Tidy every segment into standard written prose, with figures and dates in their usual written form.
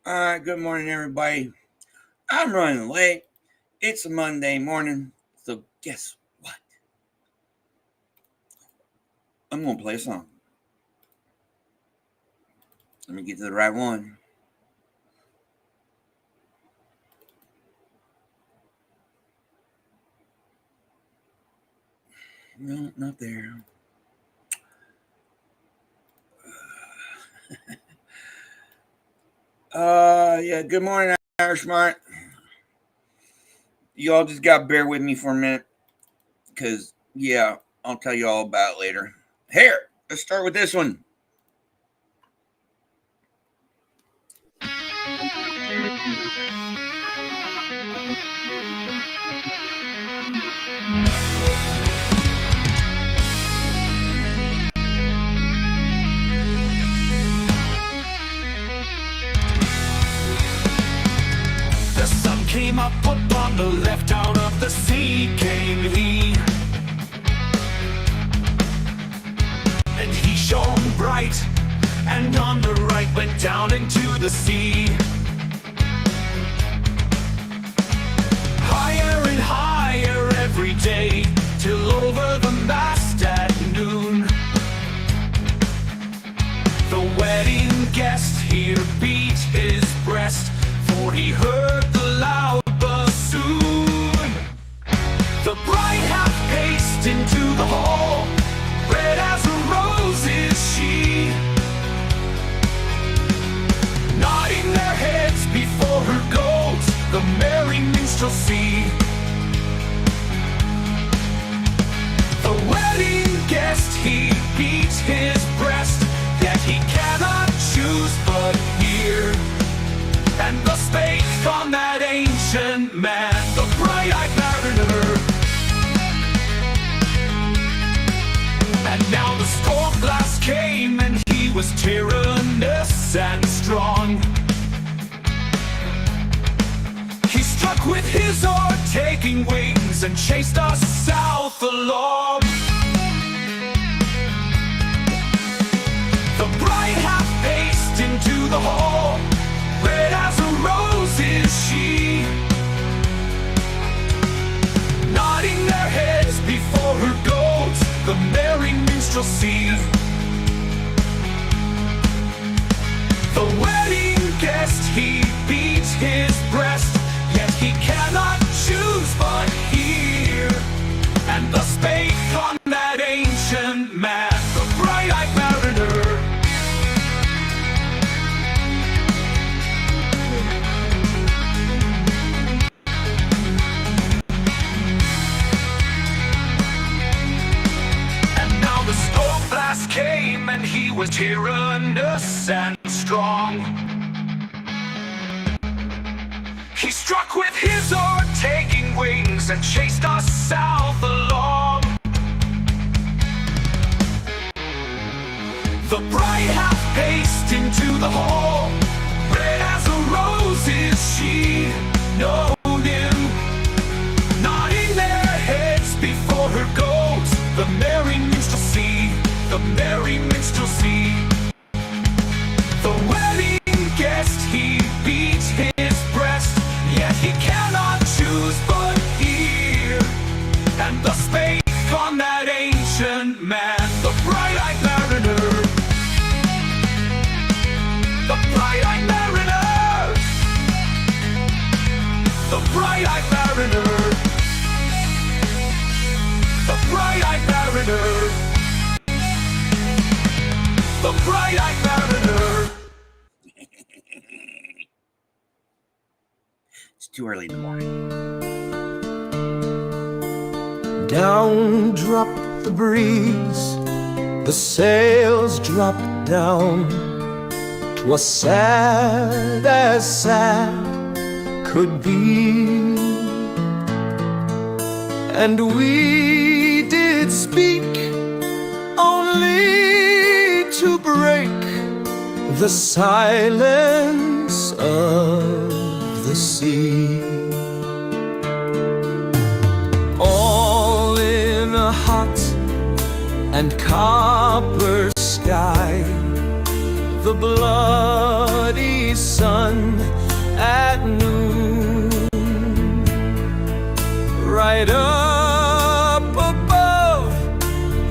Good morning, everybody. I'm running late. It's a Monday morning, so guess what? I'm going to play a song. Let me get to the right one. No, not there. Yeah, good morning, Irishmart. You all just got to bear with me for a minute, because, yeah, I'll tell you all about it later. Here, let's start with this one. The sun came up on the left, out of the sea came he, and he shone bright, and on the right went down into the sea. Higher and higher every day, till over the mast at noon. The wedding guest here beat his breast, for he heard the loud bassoon. The bride hath paced into the hall, red as a rose is she, nodding their heads before her goes the merry minstrelsy. The wedding guest he beat his breast, yet he cannot choose but hear. And thus spake on that ancient man, the bright-eyed mariner. And now the storm blast came, and he was tyrannous and strong. He struck with his oar, taking wings, and chased us south along. The bride hath paced into the hall, red as a rose is she, nodding their heads before her goes the merry minstrelsy. The wedding guest he beat his breast, yet he cannot choose but hear. And thus spake on that ancient man, the bright-eyed mariner. The storm blast came, and he was tyrannous and strong. He struck with his oar, taking wings, and chased us south along. The bride hath paced into the hall, red as a rose is she, known him, nodding their heads before her goes the merry minstrelsy, the merry minstrelsy. The wedding guest he beat his breast, yet he cannot choose but hear. And thus spake on that ancient man, the bright-eyed mariner. The bright-eyed mariner. The bright-eyed mariner. The bright-eyed mariner. The bright-eyed mariner. It's too early in the morning. Down dropped the breeze, the sails dropped down. 'Twas sad as sad could be, and we did speak only to break the silence of the sea. All in a hot and copper sky, the blood bloody sun at noon. Right up above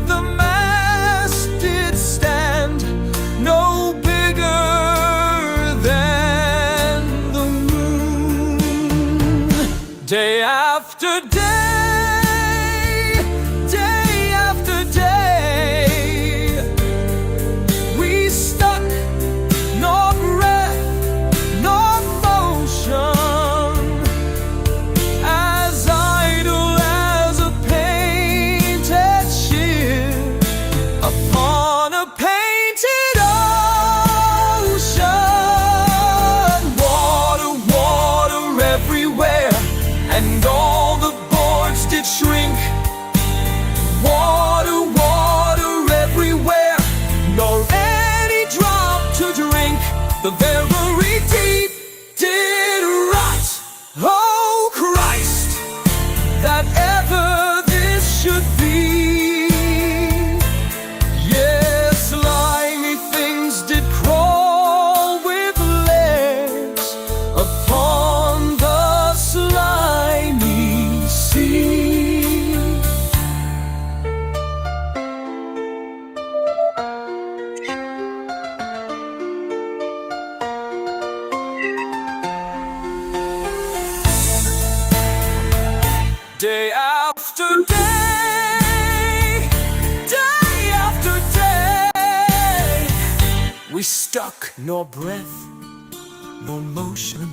the mast did stand, no bigger than the moon. Day after day, day after day, we stuck, nor breath, nor motion, as idle as a painted ship upon a painted ocean. Water, water everywhere, and all the boards did shrink. Water, water everywhere, nor any drop to drink. The very deep did rot. Oh Christ, that ever this should be. Yes, slimy things did crawl with legs upon the slimy sea. Day after day, day after day, we stuck, nor breath, nor motion,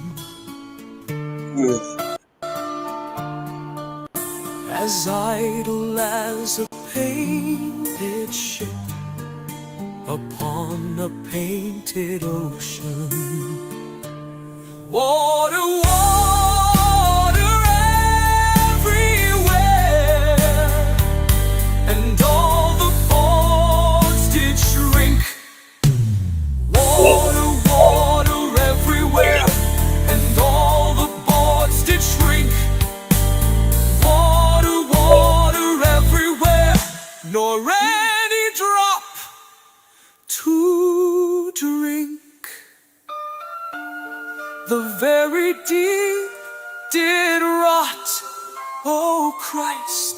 as idle as a painted ship upon a painted ocean. Water, water everywhere, and all the boards did shrink. Water, water everywhere, and all the boards did shrink. Water, water everywhere, nor any drop to drink. The very deep did rot. Oh Christ,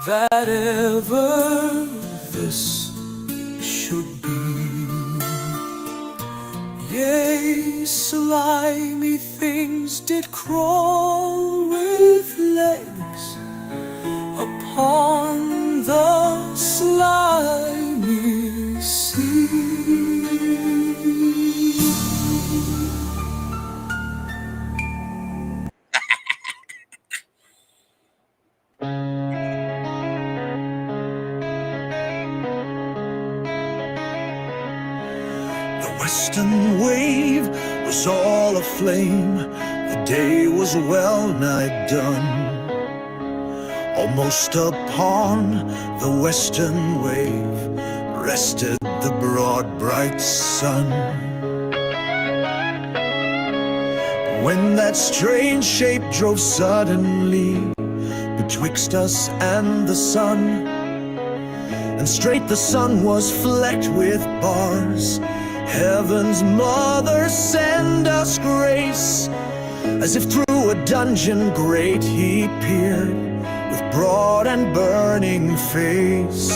that ever this should be. Yea, slimy things did crawl with legs upon the slimy sea. The western wave was all aflame. The day was well nigh done. Almost upon the western wave rested the broad bright sun. When that strange shape drove suddenly betwixt us and the sun, and straight the sun was flecked with bars. Heaven's mother, send us grace. As if through a dungeon grate he peered with broad and burning face.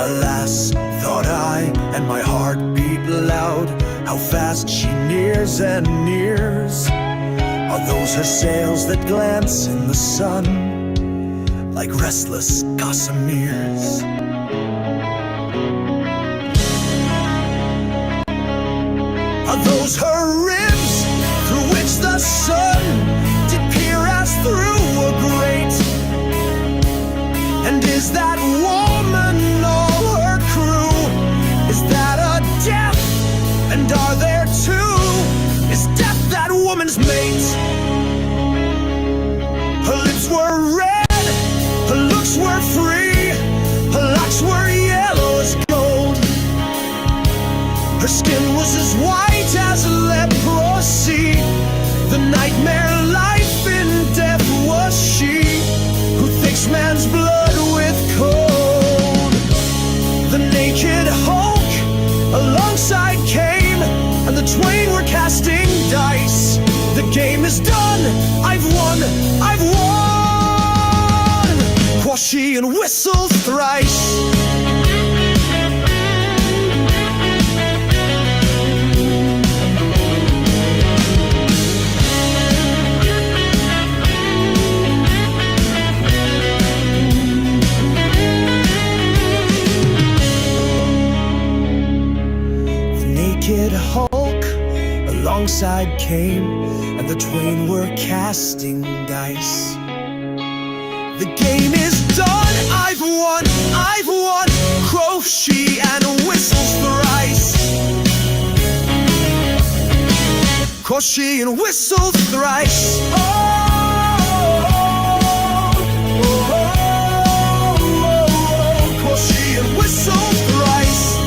Alas, thought I, and my heart beat loud, how fast she nears and nears. Are those her sails that glance in the sun like restless gossameres? Are those her ribs through which the sun did peer as through a grate? And is that woman all her crew? Is that a death? And are there two? Is death that woman's mate? Her lips were red, her looks were free, her locks were yellow as gold. Her skin was as white as leprosy. The nightmare life in death was she, who thinks man's blood with cold. The naked Hulk alongside came, the twain were casting dice. The game is done, I've won, I've won. Quoth she and whistled thrice. Naked Hulk alongside came, and the twain were casting dice. The game is done, I've won, quoth she and whistles thrice. Quoth she and whistled thrice. Quoth she and whistled thrice.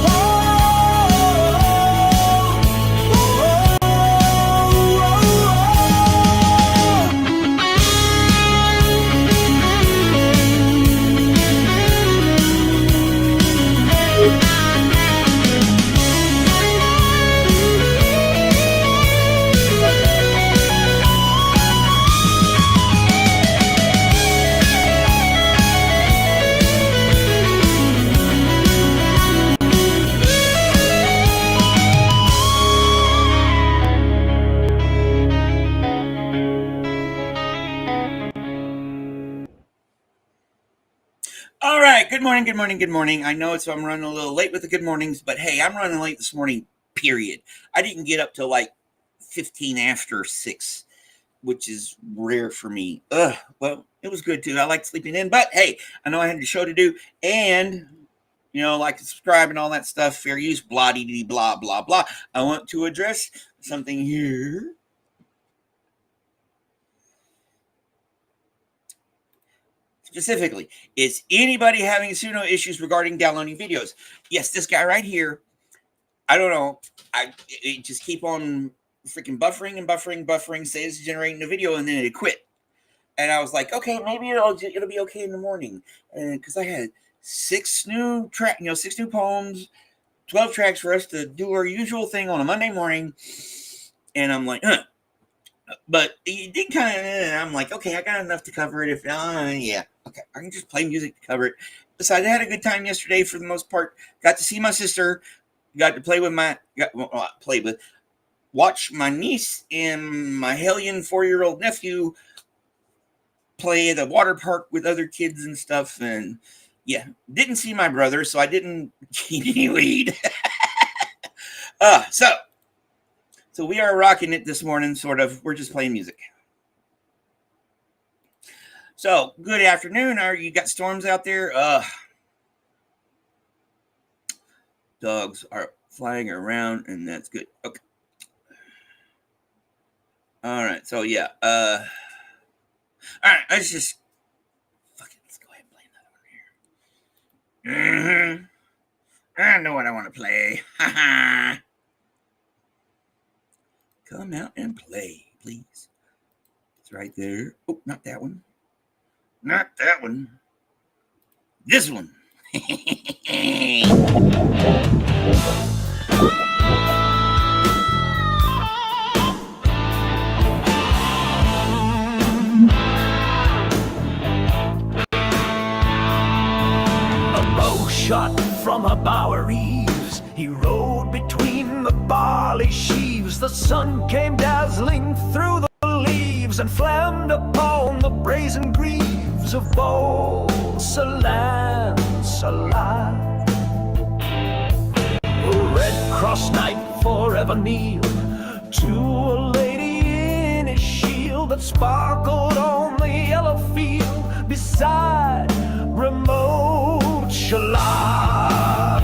All right. Good morning. Good morning. Good morning. I know I'm running a little late with the good mornings, but hey, I'm running late this morning, period. I didn't get up till like 15 after 6, which is rare for me. Well, it was good too. I like sleeping in, but hey, I know I had a show to do, and like to subscribe and all that stuff, fair use, blah, dee, blah, blah, blah. I want to address something here. Specifically, is anybody having Suno issues regarding downloading videos? Yes, this guy right here. I don't know. It just keep on freaking buffering and buffering. Says it's generating the video, and then it quit. And I was like, okay, maybe it'll be okay in the morning. And because I had 6 new poems, 12 tracks for us to do our usual thing on a Monday morning. And I'm like, but it did kind of. I'm like, okay, I got enough to cover it. If yeah. Okay, I can just play music to cover it. Besides, I had a good time yesterday for the most part. Got to see my sister. Got to watch my niece and my hellion 4-year-old nephew play at the water park with other kids and stuff. And yeah, didn't see my brother, so I didn't get any weed. So we are rocking it this morning, sort of. We're just playing music. So, good afternoon. You got storms out there? Dogs are flying around, and that's good. Okay. All right. So, yeah. All right. Let's go ahead and play another one here. I know what I want to play. Come out and play, please. It's right there. Oh, not that one. Not that one. This one. Shot from a bower eaves, he rode between the barley sheaves. The sun came dazzling through the leaves and flamed upon the brazen greaves of Beausoleil. A Red Cross knight forever kneel to a lady in his shield that sparkled on the yellow field beside remote Shalott.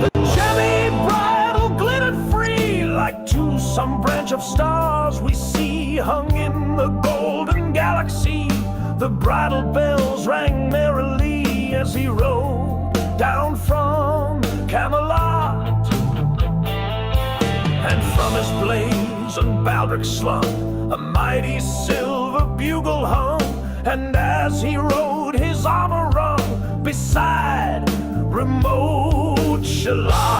The jammy bridle glittered free like to some branch of stars we see hung in the golden galaxy. The bridle bells rang merrily as he rode down from Camelot. arms and baldric slung, a mighty silver bugle hung, and as he rode his armor rung beside remote Shalott.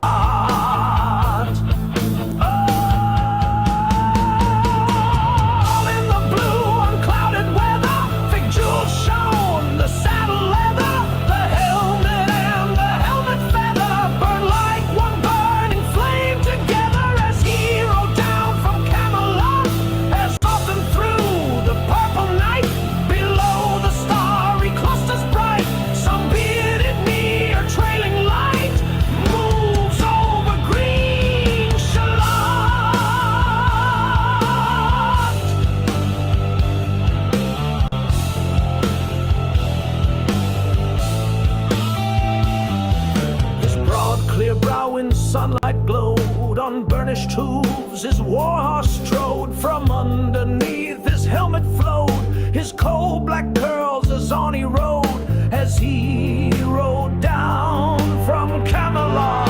All in the blue unclouded weather, big jewels shone, the saddle leather, the helmet and the helmet feather burned like one burning flame together as he rode down from Camelot, as often through the purple night, below the starry clusters bright, some bearded near trailing light moves over green Shalott. His broad, clear brow in sunlight glowed, on burnished hooves his warhorse strode, from underneath his helmet flowed his coal black curls as on he rode, as he rode down from Camelot.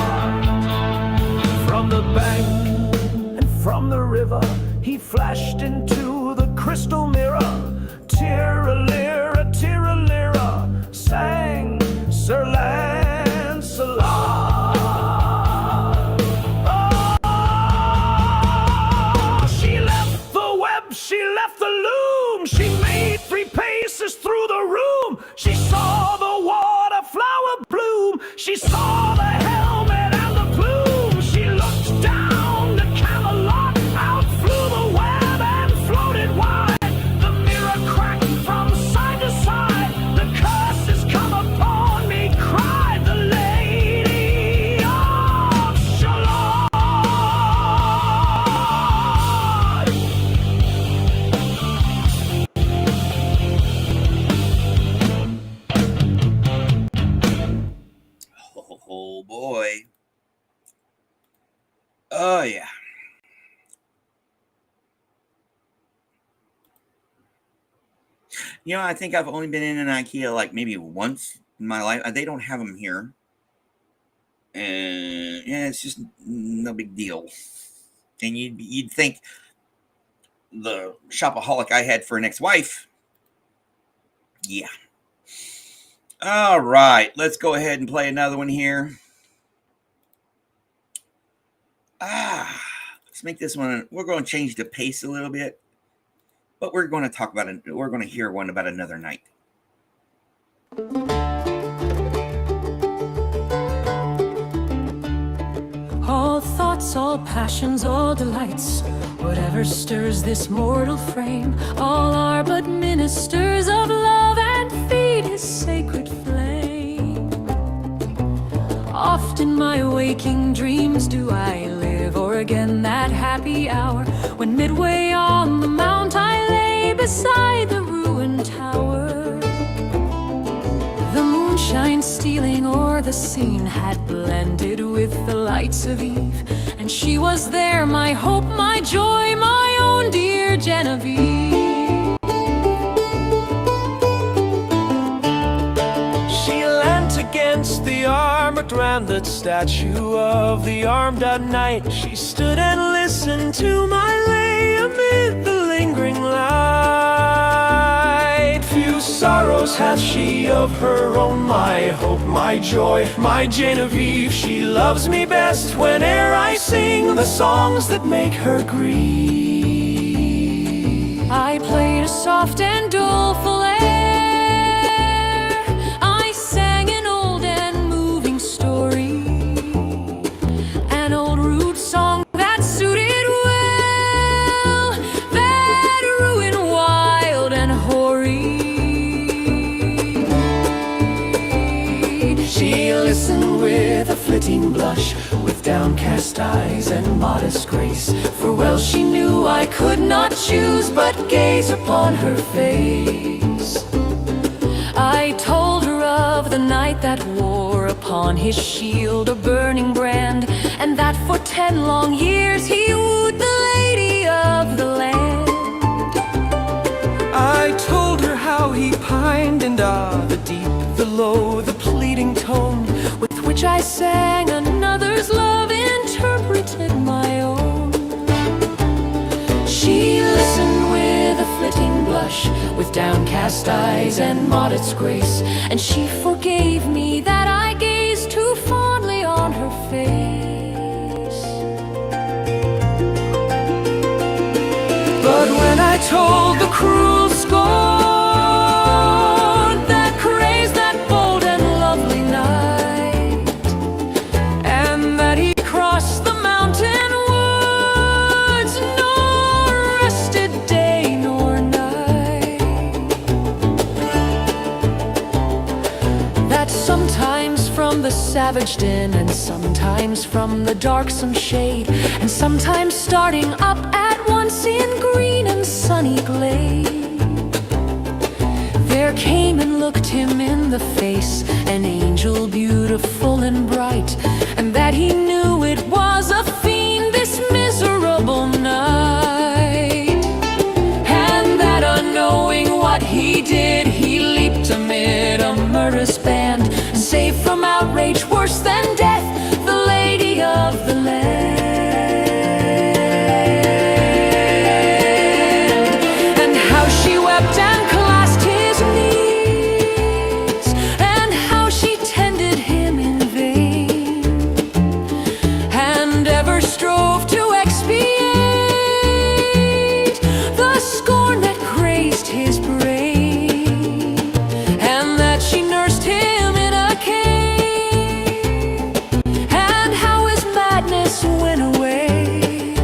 From the bank and from the river he flashed into the crystal mirror. Tiralira, tiralira, sang Sir Lancelot. Oh, she left the web, she left the loom, she made 3 paces through the room. She saw the water flower bloom, she saw the helmet and the plume. She looked down to Camelot, out flew the web and floated wide. The mirror cracked from side to side, the curse has come upon me, cried the Lady of Shalott. Oh boy. Oh yeah. You know, I think I've only been in an IKEA like maybe once in my life. They don't have them here. And yeah, it's just no big deal. And you'd think the shopaholic I had for an ex-wife. Yeah. All right, let's go ahead and play another one here. Let's make this one. We're going to change the pace a little bit, but we're going to talk about it. We're going to hear one about another night. All thoughts, all passions, all delights, whatever stirs this mortal frame, all are but ministers of love and feed his sacred flame. Oft in my waking dreams do I live o'er again that happy hour, when midway on the mount I lay beside the ruined tower. The moonshine stealing o'er the scene had blended with the lights of Eve, and she was there, my hope, my joy, my own dear Genevieve. She leant against the armor-branded statue of the armed-out knight. She stood and listened to my lay amid the lingering light. Few sorrows hath she of her own, my hope, my joy, my Genevieve. She loves me best whene'er I sing the songs that make her grieve. I played a soft and doleful air, I sang an old and moving story, an old rude song that suited well that ruin wild and hoary. She listened with a flitting blush, with downcast eyes and modest grace, For well she knew I could not choose but gaze upon her face. I told her of the knight that wore upon his shield a burning brand, and that for 10 long years he wooed the lady of the land. I told her how he pined, and the deep, the low, the pleading tone with which I sang another's love interpreted my own. downcast eyes and modest grace, and she forgave me that I gazed too fondly on her face. But when I told the cruel scorn that crazed that bold and lovely night, and that he crossed the mountain woods, nor rested day nor night, that sometimes from the savage din, and sometimes from the darksome shade, and sometimes starting up at once in green and sunny glade, there came and looked him in the face an angel beautiful and bright, and that he knew it was a fiend this miserable night, and that unknowing what he did, he leaped amid a murderous band, saved from outrage worse than death the lady of the land. And how she wept and clasped his knees, and how she tended him in vain, and ever strove to expiate the scorn that crazed his brain, and that she nursed him in a cave, and how his madness went away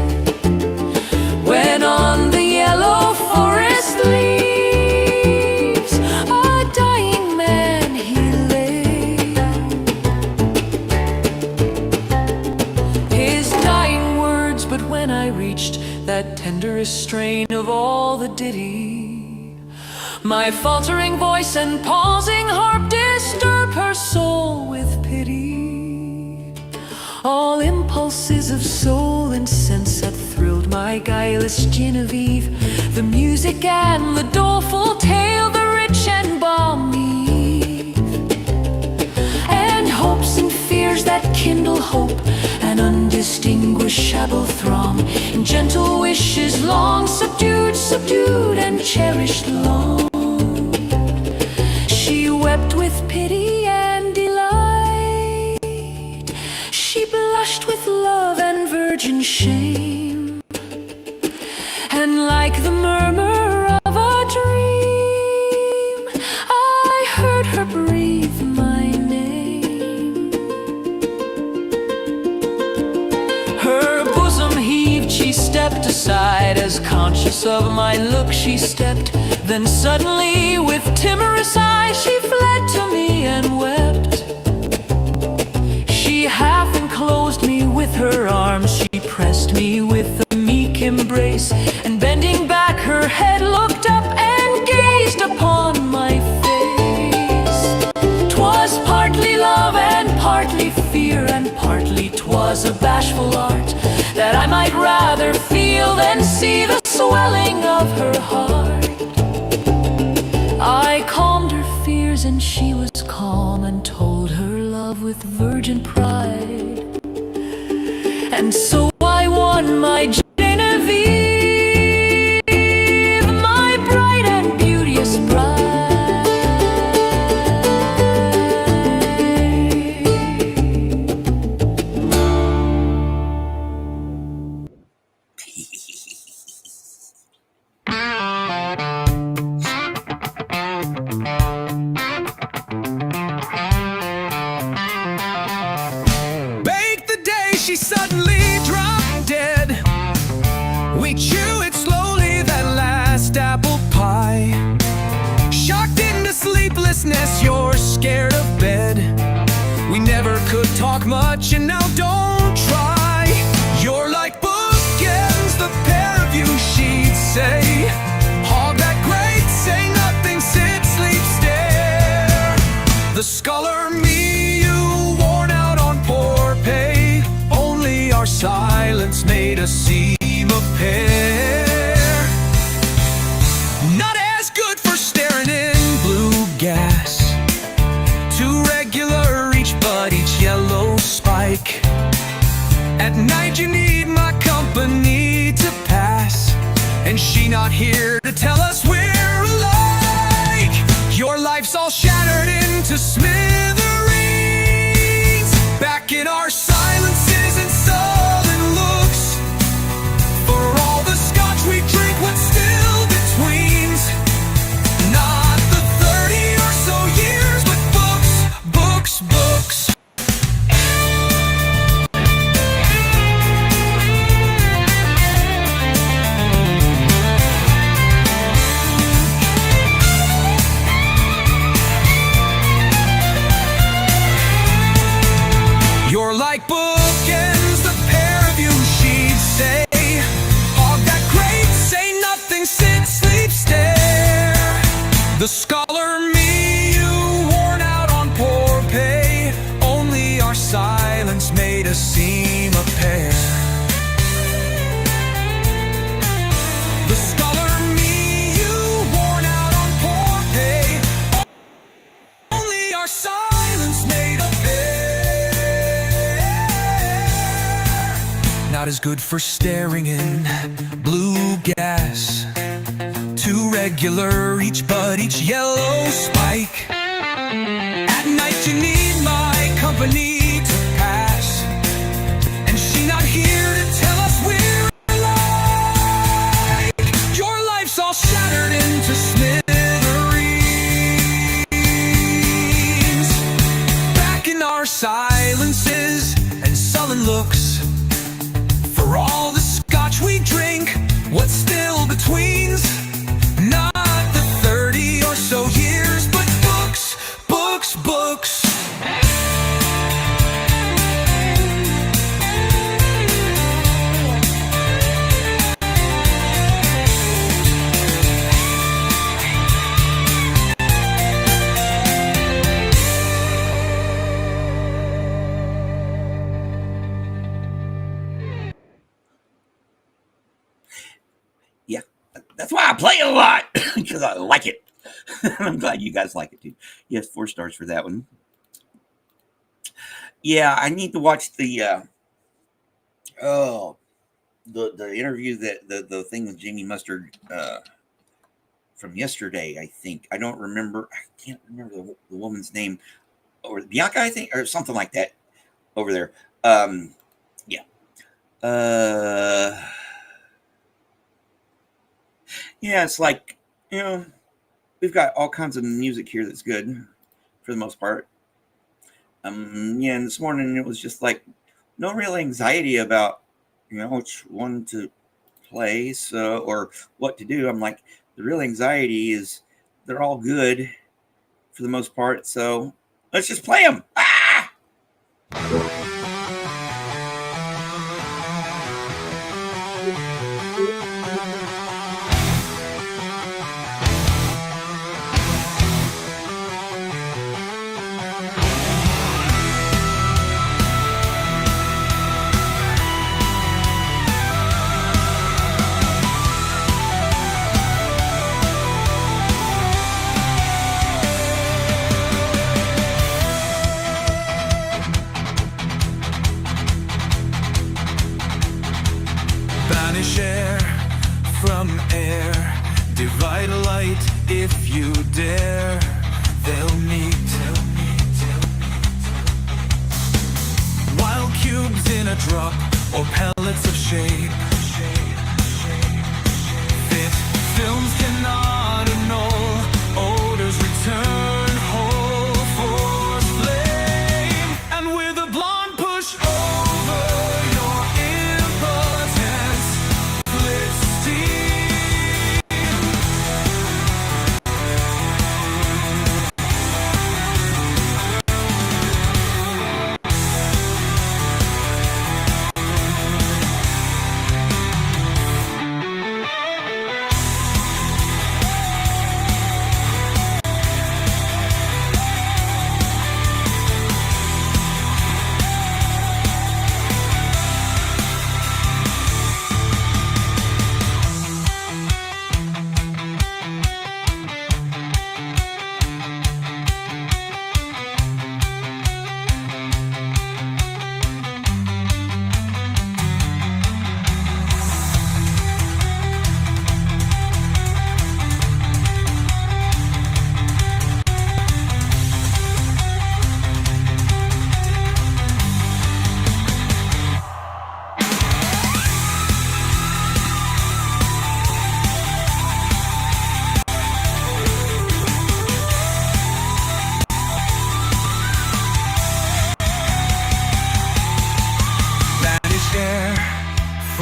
when on the yellow forest leaves a dying man he lay. His dying words, but when I reached that tenderest strain of all the ditty, my faltering voice and pausing harp disturb her soul with pity. All impulses of soul and sense that thrilled my guileless Genevieve, the music and the doleful tale, the rich and balmy, and hopes and fears that kindle hope, an undistinguishable throng, in gentle wishes long subdued, subdued and cherished long. She wept with pity and delight, she blushed with love and virgin shame, and like the murmur of a dream, I heard her breathe my name. Her bosom heaved, she stepped aside, as conscious of my look she stepped. Then suddenly with timorous eyes she fled to me and wept. She half enclosed me with her arms, she pressed me with a meek embrace, and bending back her head looked up and gazed upon my face. 'Twas partly love and partly fear, and partly 'twas a bashful art, that I might rather feel than see the swelling of her heart. I calmed her fears and she was calm, and told her love with virgin pride, and so I won my Genevieve, my bright and beauteous bride. Bake the day she suddenly dropped dead. We chew it slowly, that last apple pie. Shocked into sleeplessness, you're scared of bed. We never could talk much, and now don't try. You're like bookends, the pair of you, she'd say. Hog that great, say nothing, sit, sleep, stare. The scholar me, you worn out on poor pay. Only our silence made us seem a pair. Not as good for staring in blue gas. Too regular each, but each yellow spike. At night you need my company to pass, and she not here to tell us we're alive. to smithereens. Back in our silences and sullen looks, for all the scotch we drink, what's still betweens? Not the 30 or so years, but books, books. You're like bookends, the pair of you, she'd say. Hog that crate, say nothing, sit, sleep, stare. The scholar me, you worn out on poor pay. Only our silence made us seem a pair. The scholar me, you worn out on poor pay. Only our silence made a pair. Not as good for staring in blue gas. Too regular, each bud, each yellow spike. At night you need my company to pass, and she not here to tell us we're alike. Your life's all shattered into smithereens. Back in our silences and sullen looks, for all the scotch we drink, what's still betweens? Not the 30 or so years, but books, books, books. Yeah, that's why I play it a lot, because I like it. I'm glad you guys like it too. Yes, 4 stars for that one. Yeah, I need to watch the interview, that the thing with Jamie Mustard from yesterday. I think I don't remember. I can't remember the woman's name, or Bianca, I think, or something like that over there. Yeah. Yeah, it's like, we've got all kinds of music here that's good for the most part. Yeah, and this morning it was just like no real anxiety about, which one to play, so, or what to do. I'm like, the real anxiety is they're all good for the most part, so let's just play them. Ah! Banish air from air, divide light if you dare. They'll meet. Wild cubes in a drop, or pellets of shape. Fit films cannot annul, odors return whole, force flame. And with a blonde push over your impotence, split steam.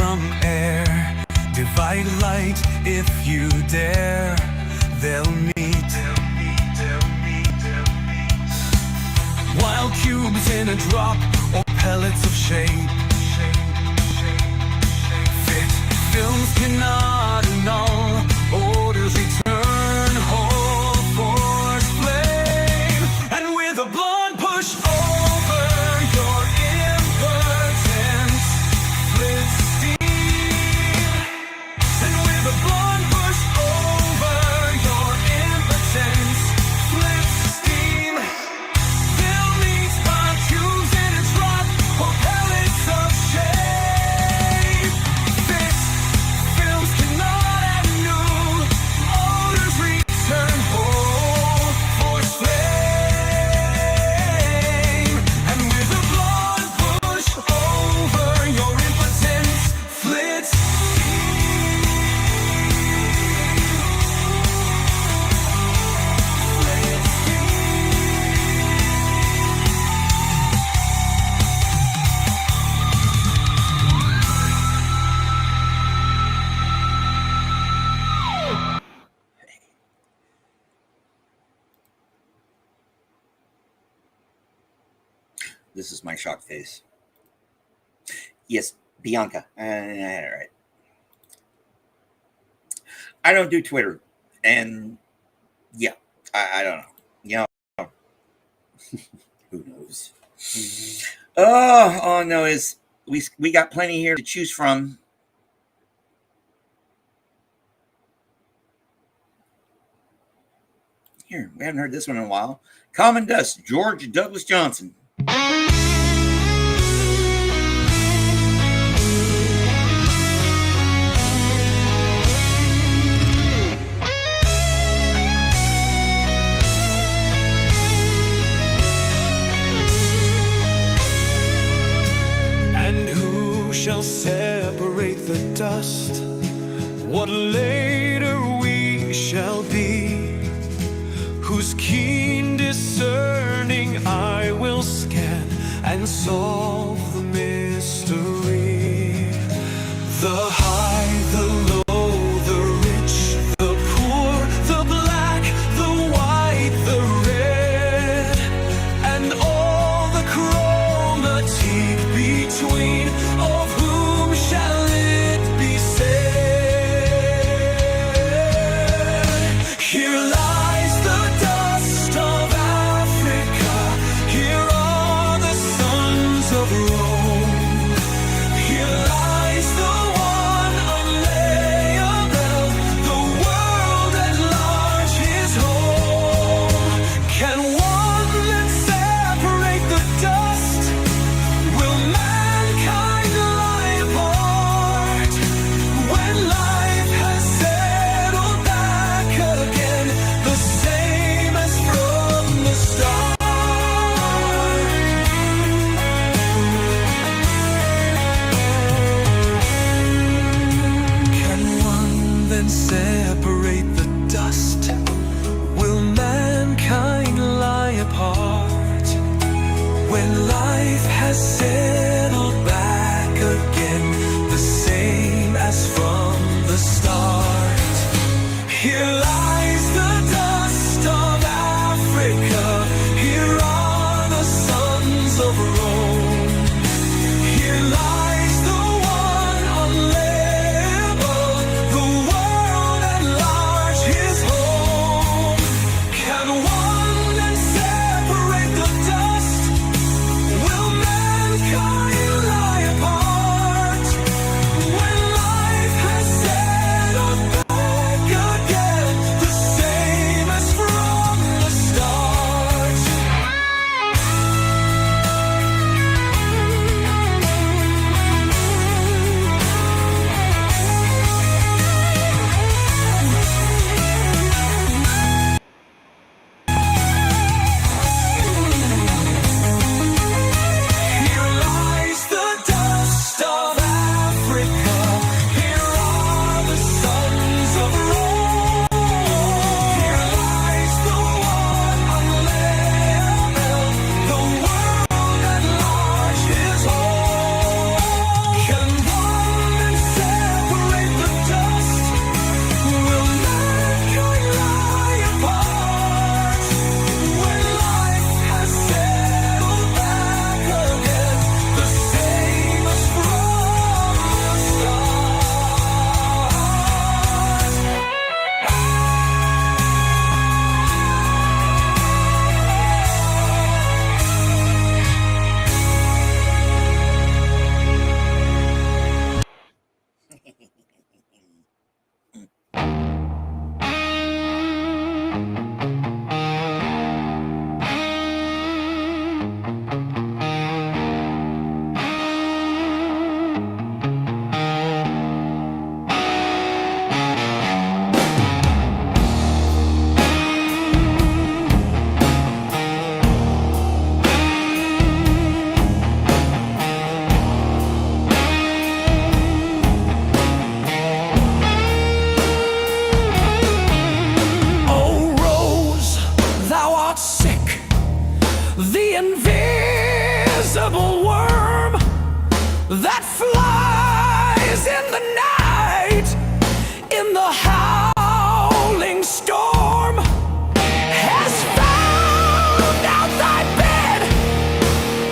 from air. Divide light if you dare. They'll meet. While cubes in a drop or pellets of shape. Fit films cannot annul. Orders return whole force flame. And with a blonde push over your impotence, split steam. And with a blonde push over your impotence, split steam. They'll meet by cubes in a drop or pellets of shape. Fixed films cannot annul. Orders return whole force flame. And with a blonde push over your impotence, split This is my shock face. Yes, Bianca. All right. I don't do Twitter, and yeah, I don't know. You know, who knows? All I know is we got plenty here to choose from. Here, we haven't heard this one in a while. Common Dust, George Douglas Johnson. And who shall separate the dust? What later we shall be? Whose keen discerning eye will scan and solve the mystery? The high, the low, the rich, the poor, the black, the white, the red, and all the chromatique between. Of whom shall it be said? Here lies the dust of Africa. Here are the sons of dies in the night, in the howling storm, has found out thy bed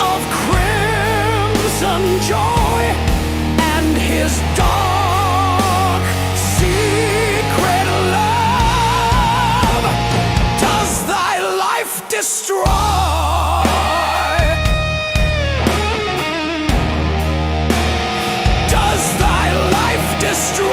of crimson joy, and his dark secret love does thy life destroy. Does thy life destroy?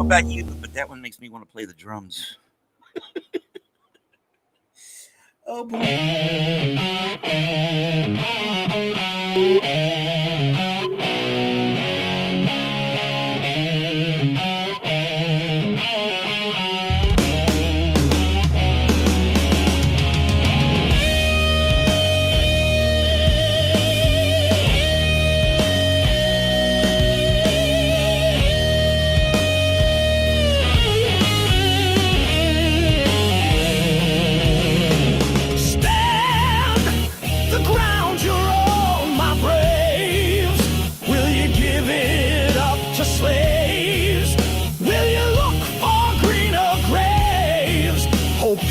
About you, but that one makes me want to play the drums. Oh boy.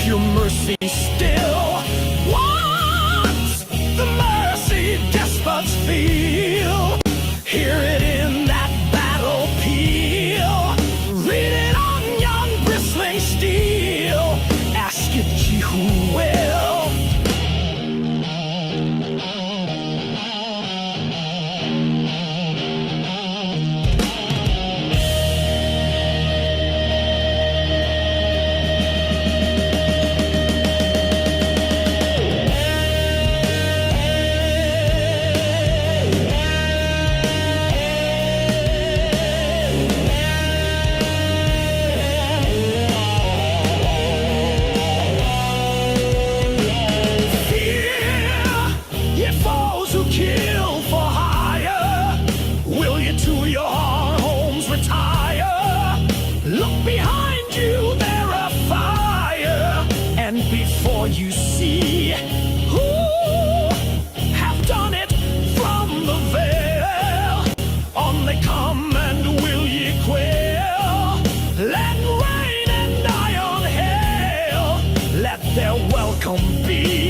Your mercy still wants the mercy despots feel. Hear it in that battle peal. Read it on yon bristling steel. Ask it ye who will. comfy.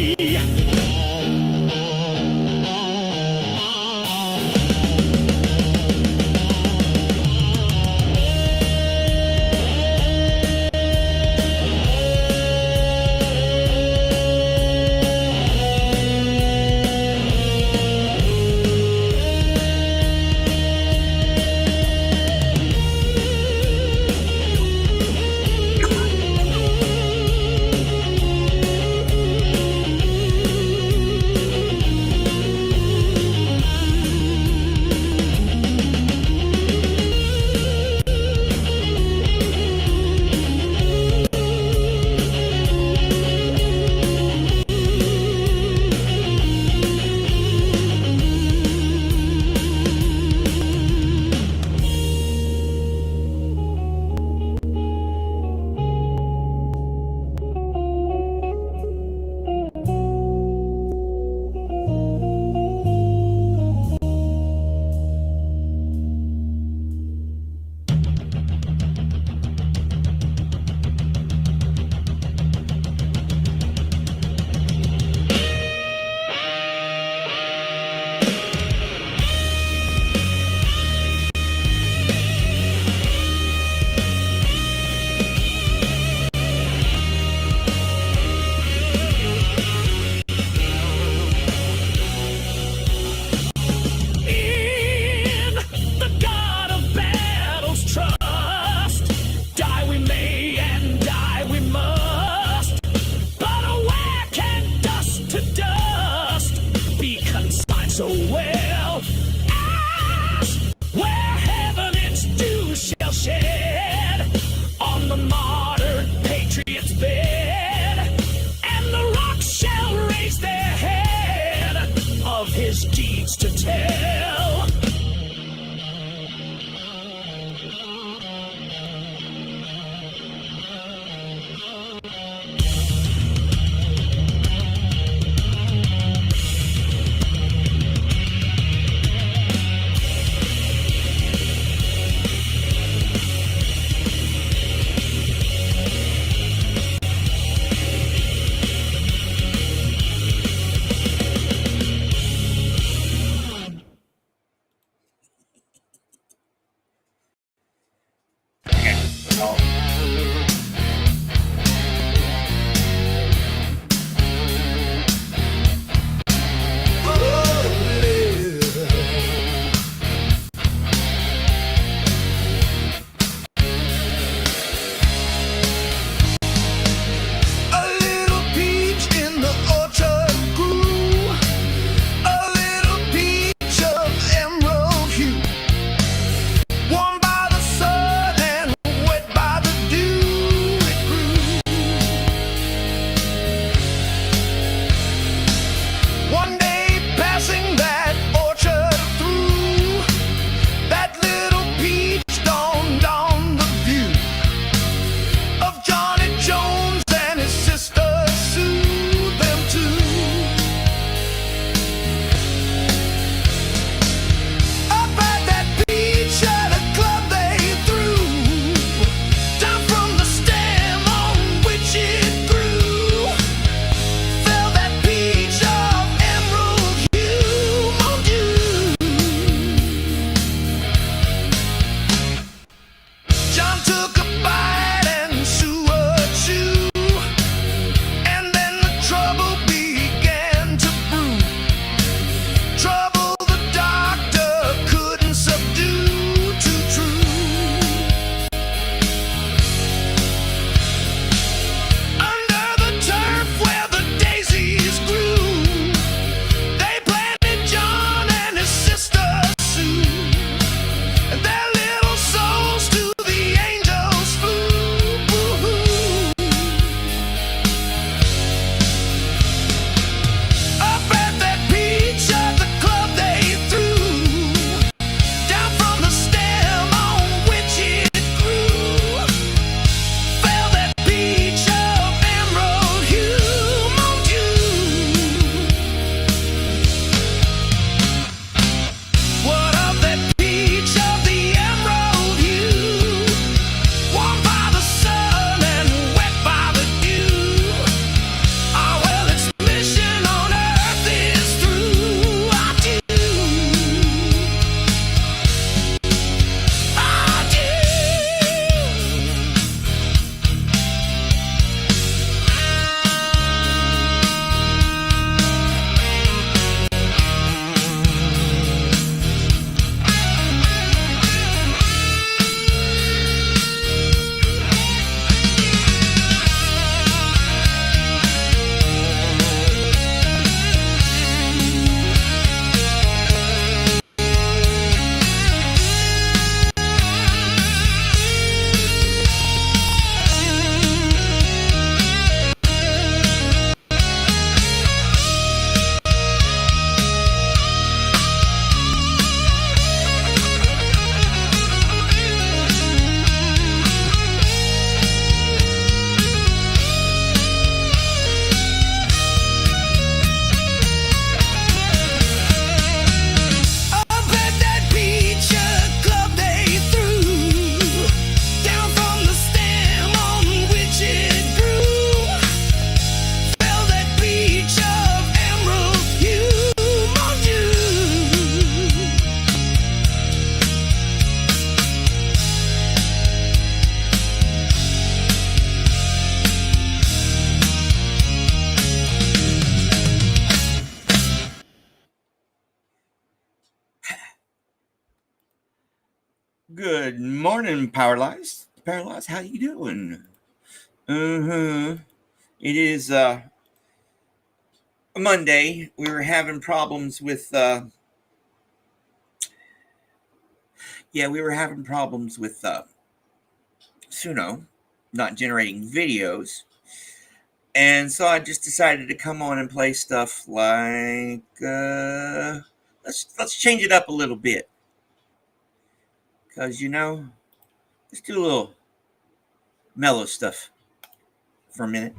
Good morning, Paralyzed. Paralyzed, how you doing? Uh-huh. It is Monday. We were having problems with Suno not generating videos. And so I just decided to come on and play stuff like let's change it up a little bit. Cause let's do a little mellow stuff for a minute.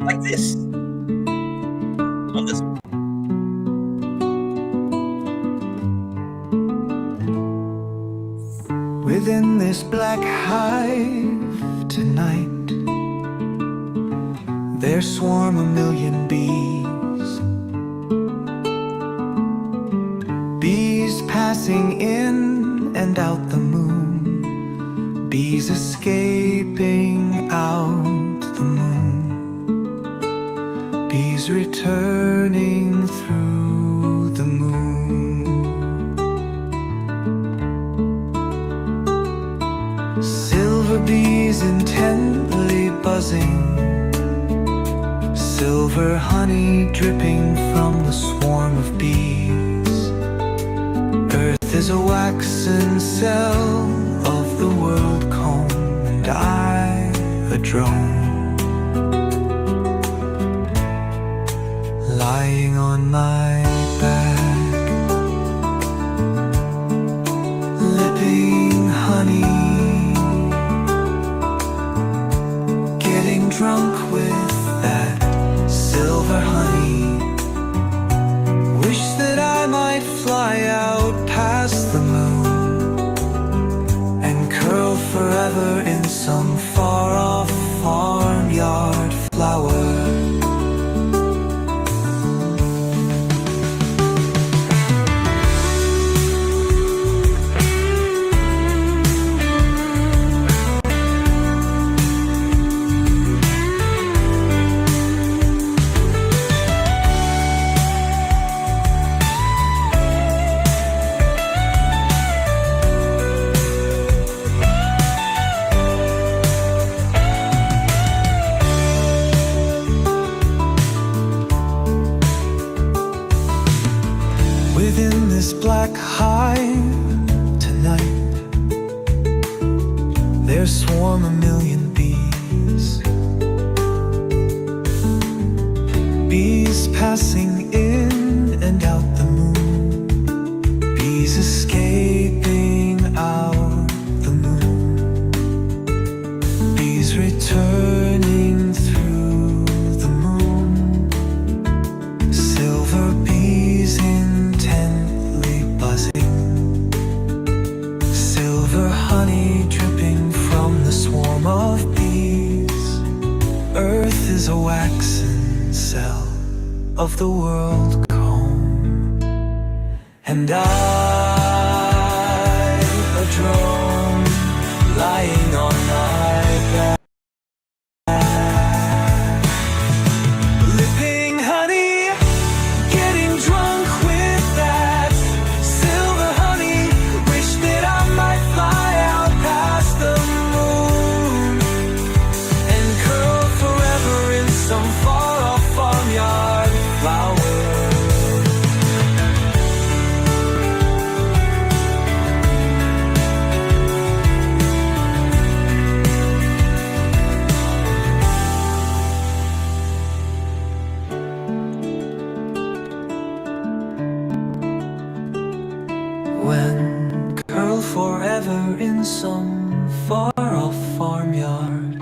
Like this. On this. Within this black hive tonight, there swarm a million bees. Bees passing in and out the moon. Bees escaping out the moon. Bees returning through the moon. Silver bees intently buzzing, silver honey dripping from the swarm of bees. Earth is a waxen cell of the world comb, and I a drone, lying on my back, lipping honey, drunk with that silver honey. Wish that I might fly out past the moon and curl forever in some far-off farmyard flower. Within this black hive tonight, there swarm a million bees. Bees passing in and out the moon. Bees escaping out the moon. Bees returning through the moon. Silver bees intently buzzing, silver honey dripping from the swarm of bees. Earth is a waxen cell of the world comb, and I a drone lying on my back, lipping honey, getting drunk with that silver honey. Wish that I might fly out past the moon and curl forever in some far-off farmyard flower. When curl forever in some far-off farmyard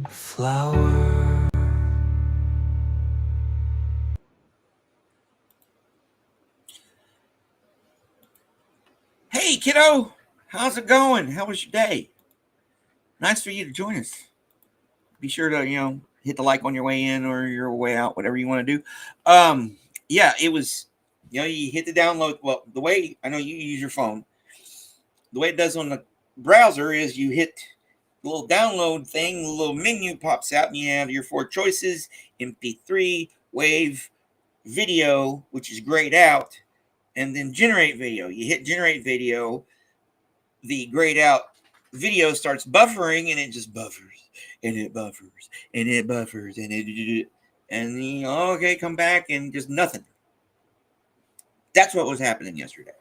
flower. Hey, kiddo, how's it going? How was your day? Nice for you to join us. Be sure to, hit the like on your way in or your way out, whatever you want to do. Yeah, it was, you hit the download. Well, the way I know you use your phone, the way it does on the browser is you hit the little download thing, the little menu pops out, and you have your 4 choices: MP3, WAV, video, which is grayed out, and then generate video. You hit generate video, the grayed out video starts buffering, and it just buffers and it buffers and it buffers and and okay, come back, and just nothing. That's what was happening yesterday.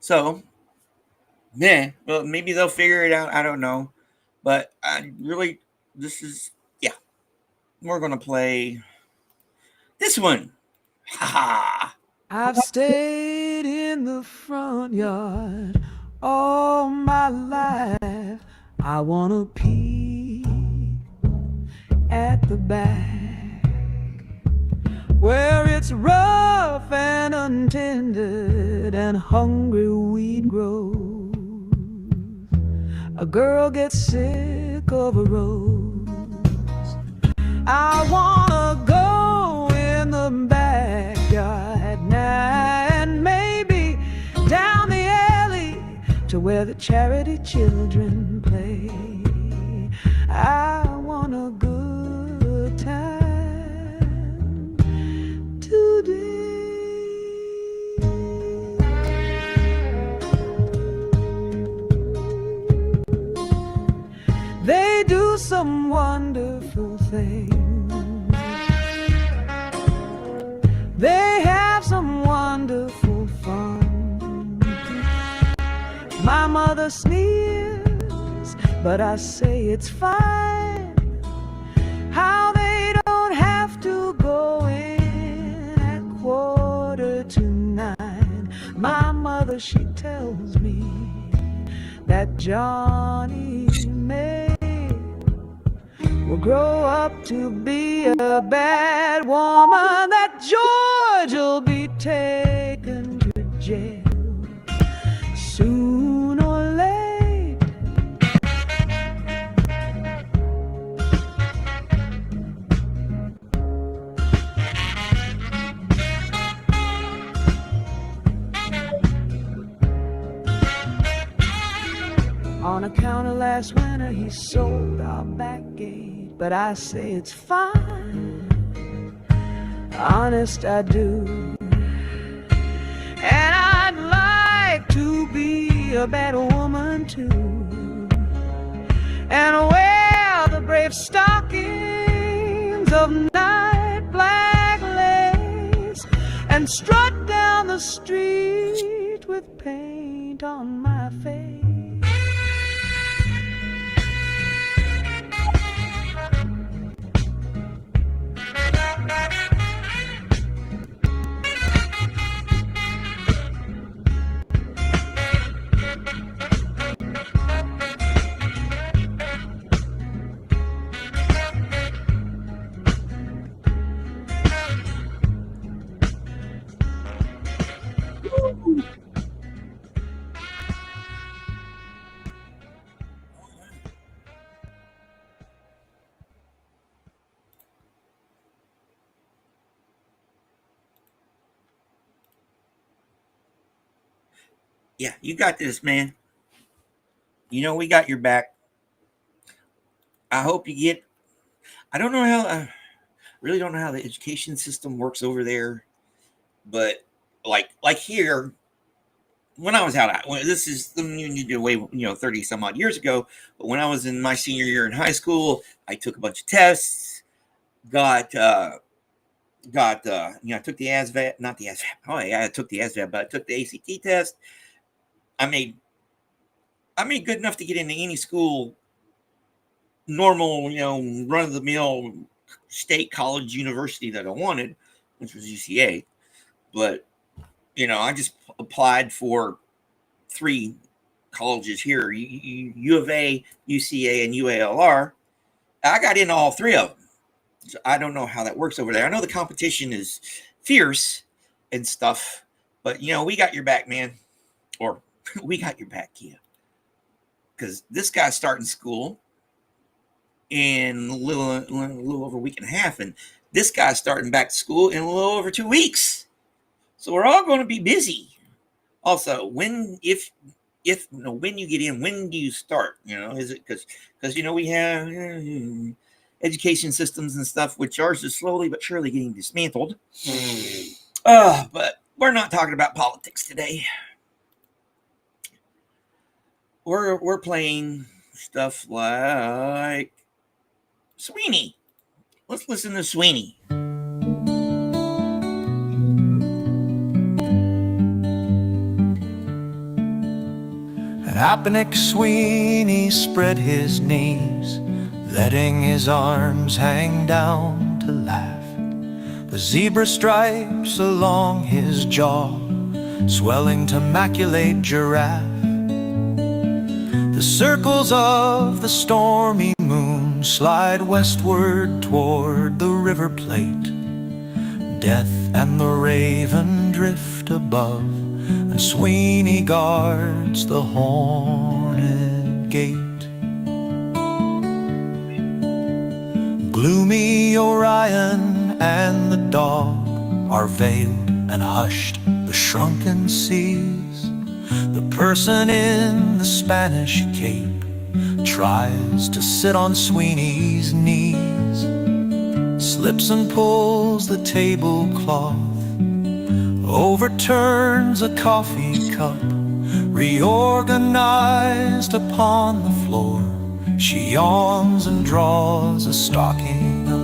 So, yeah, well, maybe they'll figure it out. I don't know. But I really, yeah, we're going to play this one. Ha ha. I've stayed in the front yard all my life. I wanna peek at the back, where it's rough and untended and hungry weed grows. A girl gets sick of a rose. I wanna go in the backyard at night, and maybe down the alley to where the charity children play. I want a good time today. They do some wonderful things. They have some wonderful fun. My mother sneers, but I say it's fine. How they don't have to go in at 8:45. My mother, she tells me that Johnny May will grow up to be a bad woman, that George will be taken to jail soon or late. On account of last winter, he sold our back gate, but I say it's fine. Honest, I do. And I'd like to be a bad woman too, and wear the brave stockings of night black lace, and strut down the street with paint on my face. Yeah, you got this, man. You know, we got your back. I hope you get. I don't know how. I really don't know how the education system works over there, but like here, when I was out, this is you did away, 30 some odd years ago. But when I was in my senior year in high school, I took a bunch of tests, I took the ASVAB, not the ASVAB. Oh yeah, I took the ASVAB, but I took the ACT test. I made good enough to get into any school, normal, run of the mill state college university that I wanted, which was UCA. But I just applied for 3 colleges here: U of A, UCA, and UALR. I got into all 3 of them. So I don't know how that works over there. I know the competition is fierce and stuff, but we got your back, man. Or we got your back, Kia. Because this guy's starting school in a little over a week and a half, and this guy's starting back to school in a little over 2 weeks. So we're all going to be busy. Also, when you get in, when do you start? Is it because we have education systems and stuff, which ours is slowly but surely getting dismantled. But we're not talking about politics today. We're playing stuff like Sweeney. Let's listen to Sweeney. And Apenic Sweeney spread his knees, letting his arms hang down to laugh. The zebra stripes along his jaw, swelling to maculate giraffe. The circles of the stormy moon slide westward toward the river plate. Death and the raven drift above, and Sweeney guards the horned gate. Gloomy Orion and the dog are veiled and hushed the shrunken seas. The person in the Spanish cape tries to sit on Sweeney's knees, slips and pulls the tablecloth, overturns a coffee cup, reorganized upon the floor. She yawns and draws a stocking up.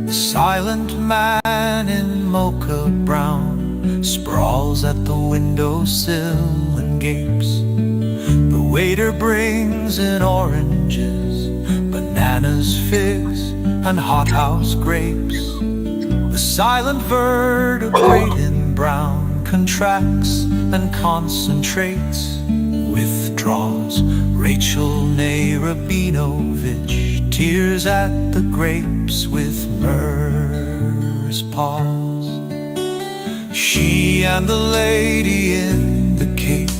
The silent man in mocha brown sprawls at the windowsill and gapes. The waiter brings in oranges, bananas, figs, and hothouse grapes. The silent vertebrate in brown contracts and concentrates, withdraws. Rachel Narabinovich tears at the grapes with myrrh's paws. She and the lady in the cape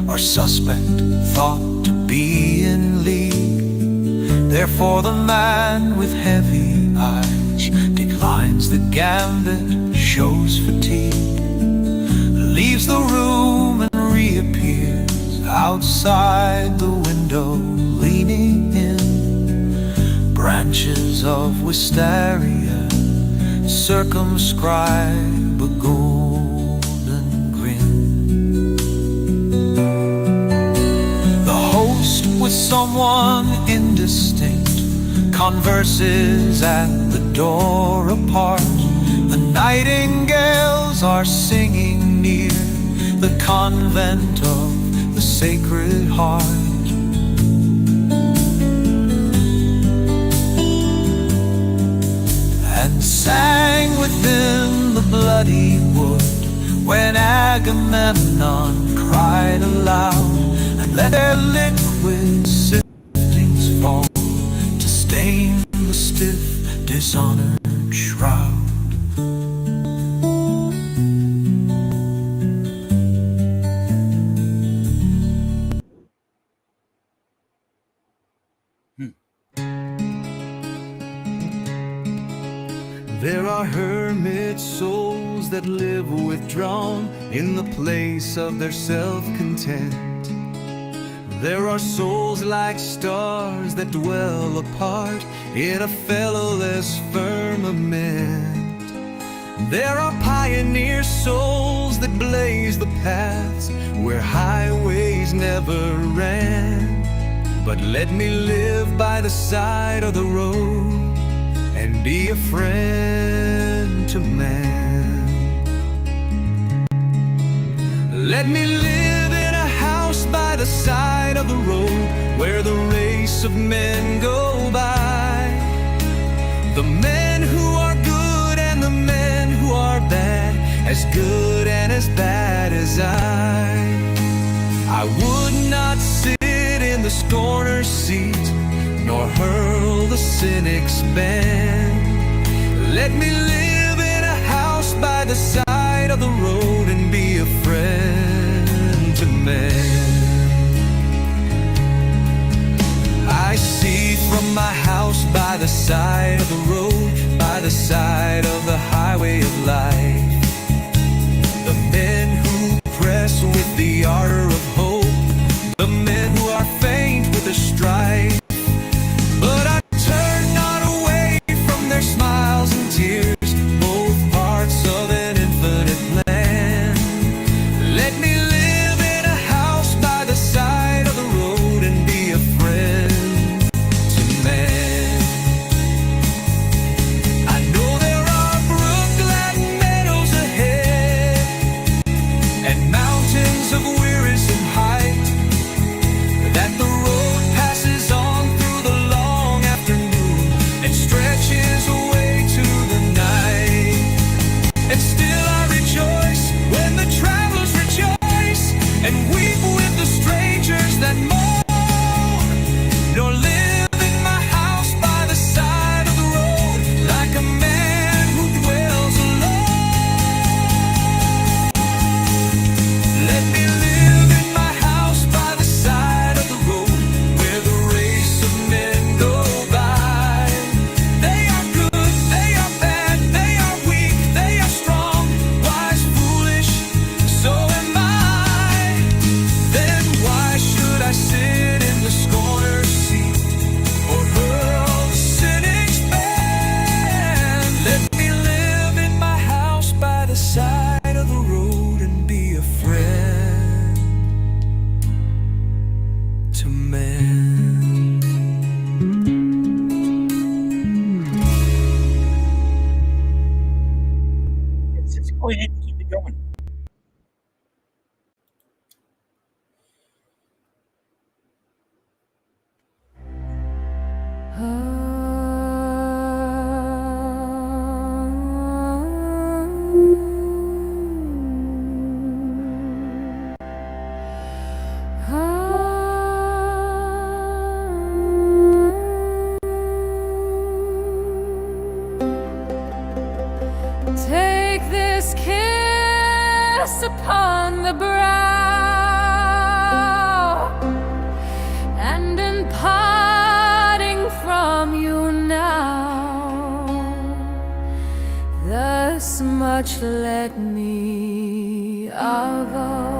are suspect, thought to be in league. Therefore the man with heavy eyes declines the gambit, shows fatigue, leaves the room and reappears outside the window, leaning in. Branches of wisteria circumscribe a golden grin. The host with someone indistinct converses at the door apart. The nightingales are singing near the convent of the Sacred Heart. And sang within the bloody wood when Agamemnon cried aloud, and let their liquid siftings fall to stain the stiff, dishonored shroud. There are hermit souls that live withdrawn in the place of their self-content. There are souls like stars that dwell apart in a fellowless firmament. There are pioneer souls that blaze the paths where highways never ran. But let me live by the side of the road and be a friend to man. Let me live in a house by the side of the road where the race of men go by. The men who are good and the men who are bad, as good and as bad as I would not sit in the scorner's seat, nor hurl the cynic's ban. Let me live in a house by the side of the road and be a friend to man. I see from my house by the side of the road, by the side of the highway of life, the men who press with the ardor of hope, the men who are faint with the strife. skies of wearisome height, that the road passes on through the long afternoon and stretches away to the night. And still I rejoice when the travelers rejoice and weep with the strangers that mourn, nor live in my house by the side of the road like a man who dwells alone. Let me live in my house by the side of the road where the race of men go by. They are good, they are bad, they are weak, they are strong, wise, foolish, so am I. Then why should I sit in the scorner's seat or hurl the cynic's ban? Let me live in my house by the side of the road and be a friend to men. Let's just go ahead and keep it going. Take this kiss upon the brow, and in parting from you now, thus much let me avow.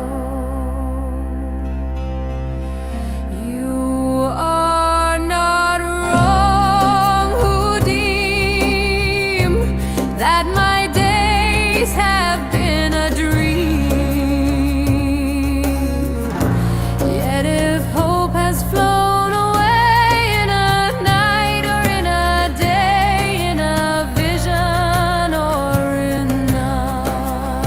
You are not wrong who deem that my days have been a dream. Yet if hope has flown away in a night or in a day, in a vision or in none,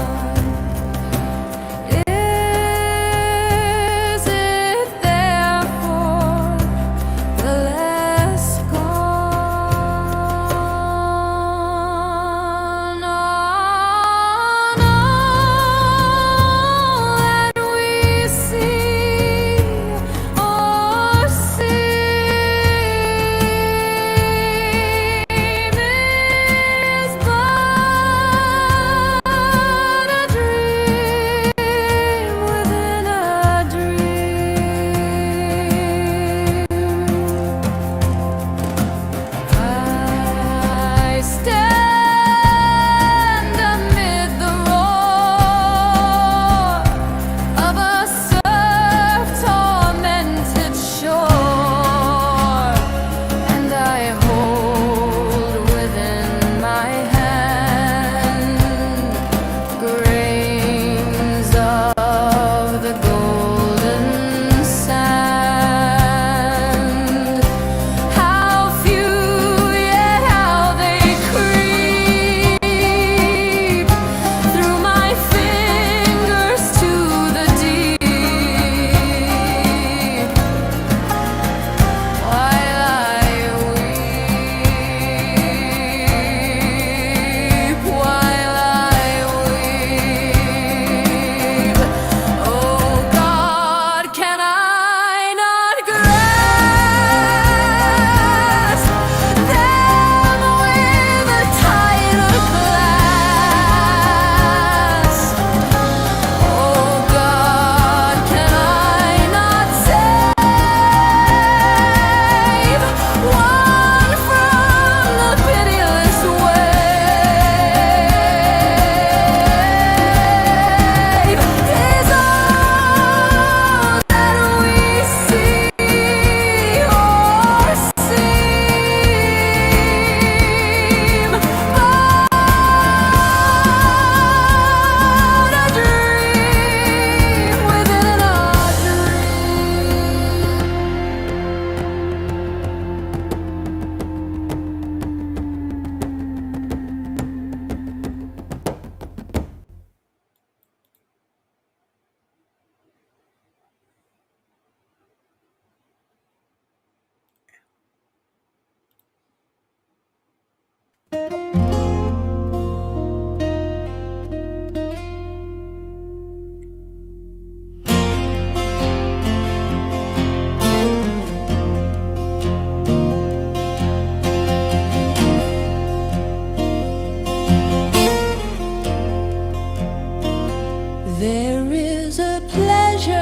is a pleasure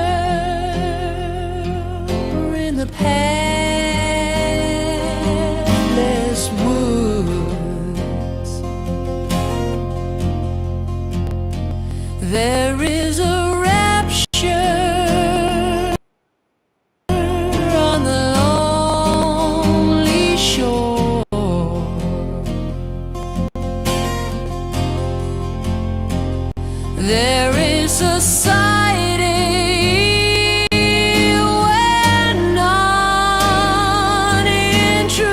in the pathless woods. There is a rapture on the lonely shore. There is a sighting where none intrudes,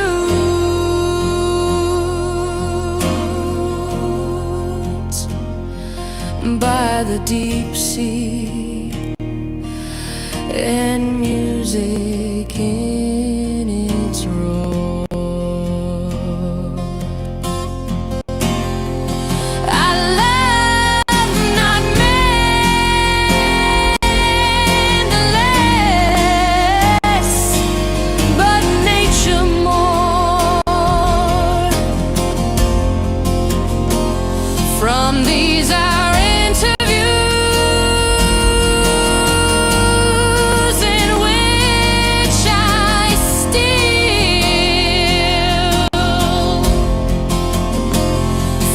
by the deep sea and music in its roar. I love not Mandaless, but nature more. From these our interviews, in which I steal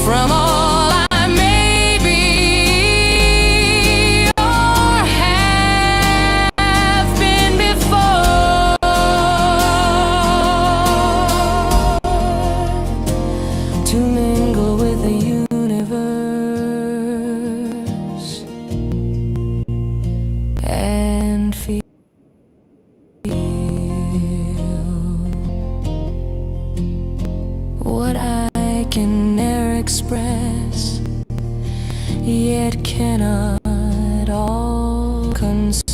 from all I may be or have been before, to mingle with the universe and feel what I can ne'er express, yet cannot all conceal.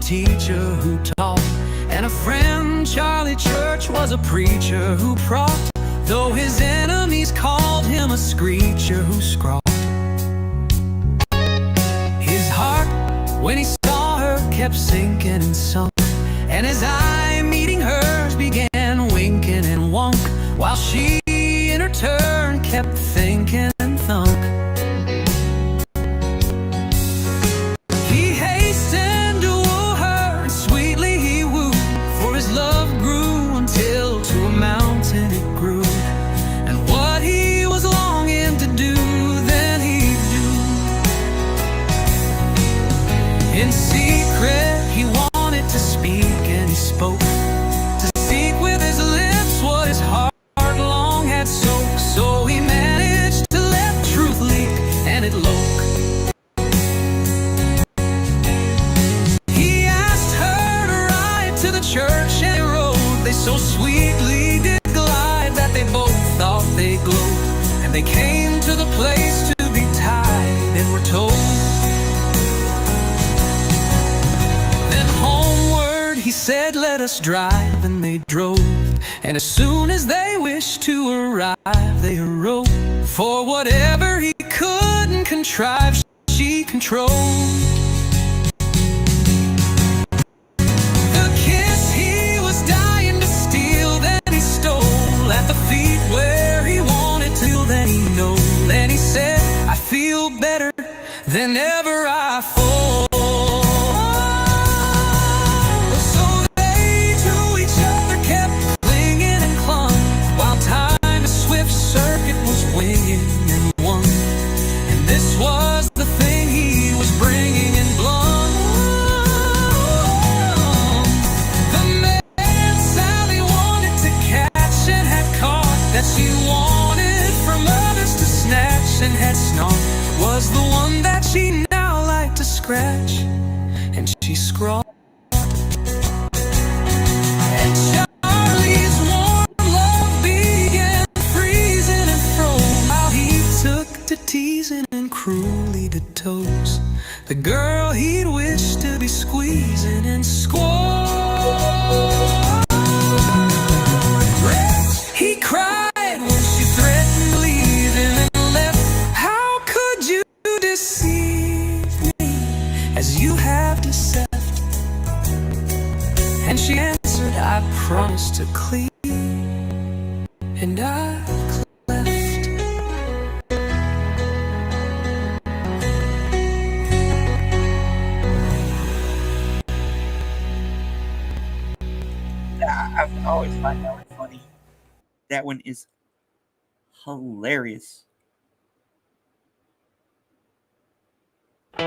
teacher who taught, and a friend, Charlie Church, was a preacher who propped, though his enemies called him a screecher who scrawled. His heart, when he saw her, kept sinking and sunk, and his eye meeting hers began winking and wunk, while she in her turn kept thinking and thunk. He hastened to woo her, and sweetly he wooed, for his love grew until to a mountain it grew, and what he was longing to do, then he'd do. In secret he wanted to speak, and he spoke, to seek with his lips what his heart long had soaked. So he managed to let truth leak, and it loke. He asked her to ride to the church, and he rode. They so sweetly did glide that they both thought they glowed, and they came to the place to be tied, and were told. Then homeward he said, let us drive, and they drove, and as soon as they wished to arrive, they arose, for whatever he couldn't contrive, she controlled. The kiss he was dying to steal, then he stole, at the feet where he wanted to, then he know, then he said, I feel better than ever I fall. So they to each other kept clinging and clung, while time a swift circuit was winging and won, and this was the thing he was bringing in blood. The man Sally wanted to catch and had caught, that she wanted from others to snatch and had snarled, was the one that she now liked to scratch, and she scrawled. And Charlie's warm love began freezing and froze, while he took to teasing and cruelly to toes the girl he'd wished to be squeezing and squawk. He cried when she threatened leaving and left. How could you deceive me as you have deceived? And she answered, I promised to cleave, and I cleft. I've always find that one funny. That one is hilarious. I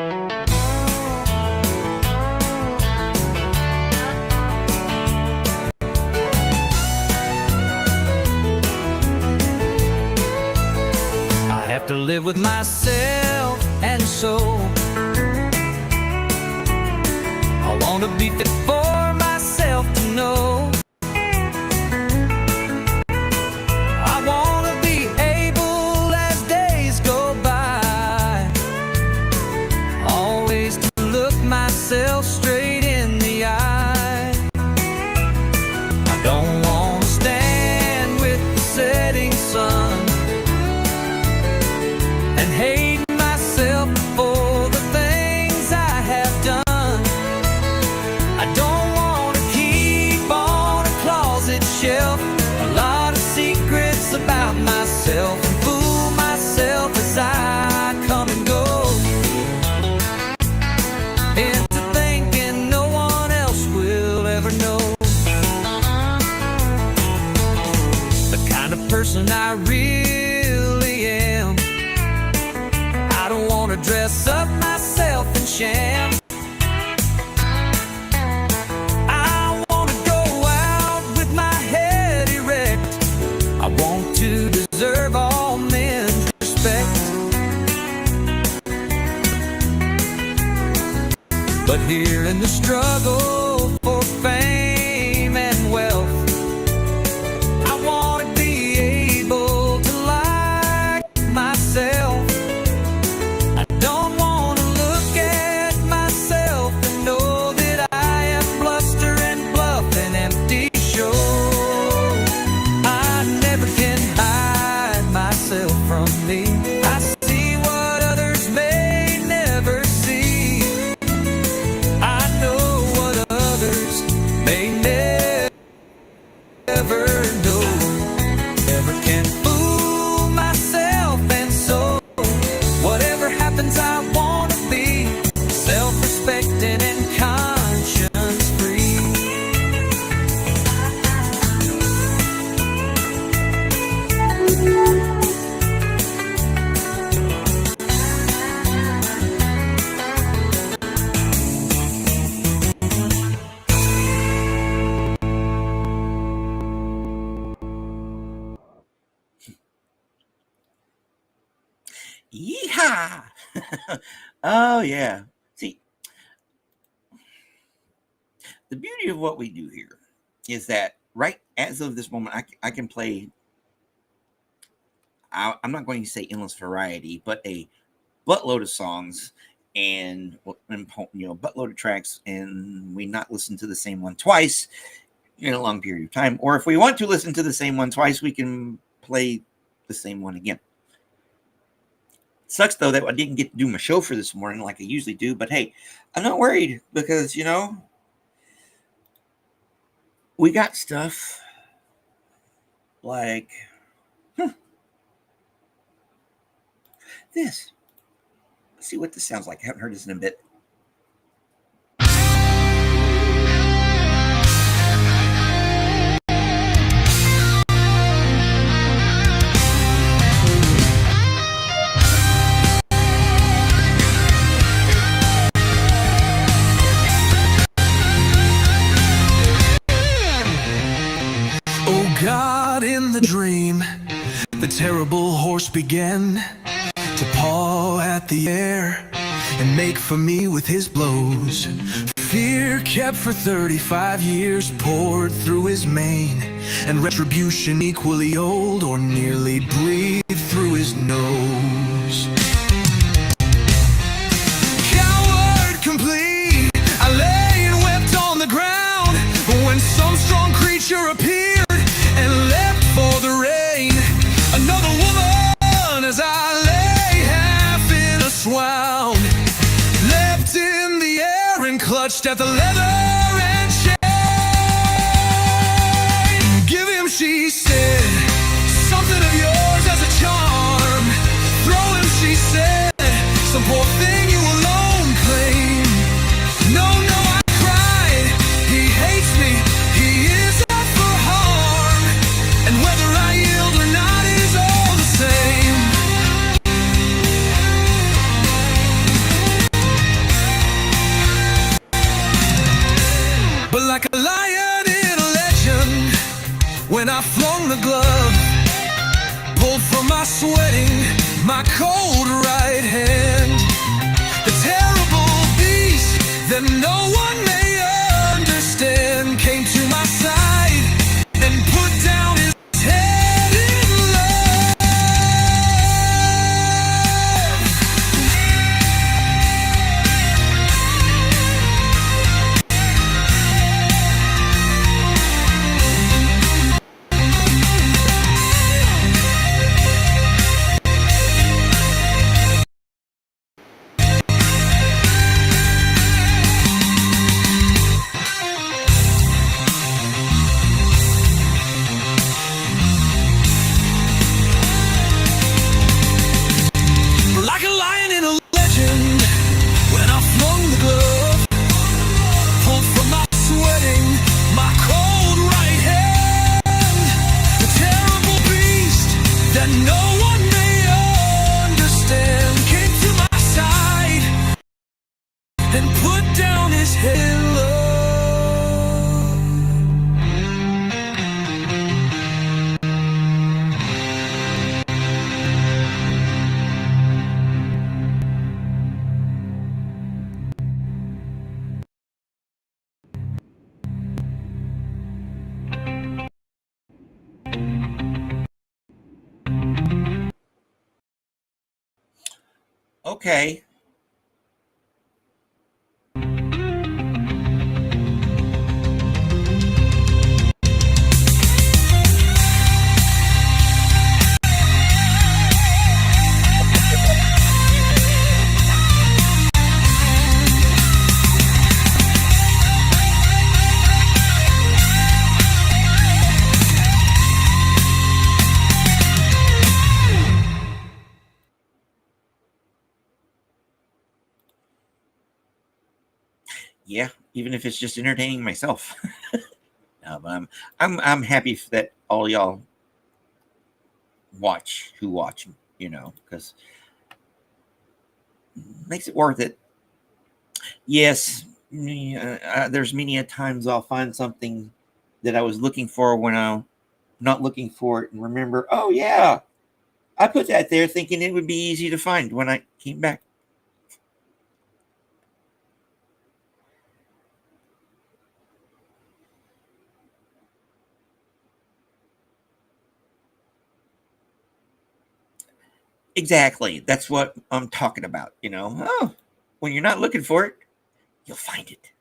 have to live with myself, and so I want to be fit for myself to know. I want to be able as days go by, always to look myself straight in the eye. I don't want to stand with the setting sun and hate myself for the things I have done. I don't want to keep on a closet shelf a lot of secrets about myself and fool myself as I come and go into thinking no one else will ever know the kind of person I really am. I don't want to dress up myself in sham. I want to go out with my head erect. I want to deserve all men's respect. But here in the struggle for fame and wealth, I want to be able to like myself. I don't want to look at myself and know that I myself from me. I see what others may never see. I know what others may never know. Never can fool myself, and so whatever happens, I want to be self-respecting and conscience-free. Yeehaw! Oh, yeah. See, the beauty of what we do here is that right as of this moment, I can play, I'm not going to say endless variety, but a buttload of songs and buttload of tracks, and we not listen to the same one twice in a long period of time. Or if we want to listen to the same one twice, we can play the same one again. Sucks though that I didn't get to do my show for this morning like I usually do, but hey, I'm not worried because we got stuff like this. Let's see what this sounds like. I haven't heard this in a bit. God, in the dream, the terrible horse began to paw at the air and make for me with his blows. Fear kept for 35 years poured through his mane, and retribution equally old or nearly breathed through his nose. Coward complete, I lay and wept on the ground when some strong creature appeared and leapt for the rain. Another woman, as I lay half in a swound, leapt in the air and clutched at the leather and chain. Give him, she said, something of yours as a charm. Throw him, she said, some poor thing you alone claim. No, no, I cried, he hates me, he is out for harm, and whether I yield or not is all the same. But like a lion in a legend, when I flung the glove, pulled from my sweating, my cold right hand, the terrible beast that no one may understand came to my side and put down his head in love. Like a lion in a legend, when I flung the glove, pulled from my sweating, my cold right hand, the terrible beast that no one may understand came to my side and put down his head in love. Okay. Yeah, even if it's just entertaining myself. No, but I'm happy that all y'all watch who watch, because makes it worth it. Yes, there's many a times I'll find something that I was looking for when I'm not looking for it, and remember, oh yeah, I put that there thinking it would be easy to find when I came back. Exactly. That's what I'm talking about. Oh, when you're not looking for it, you'll find it.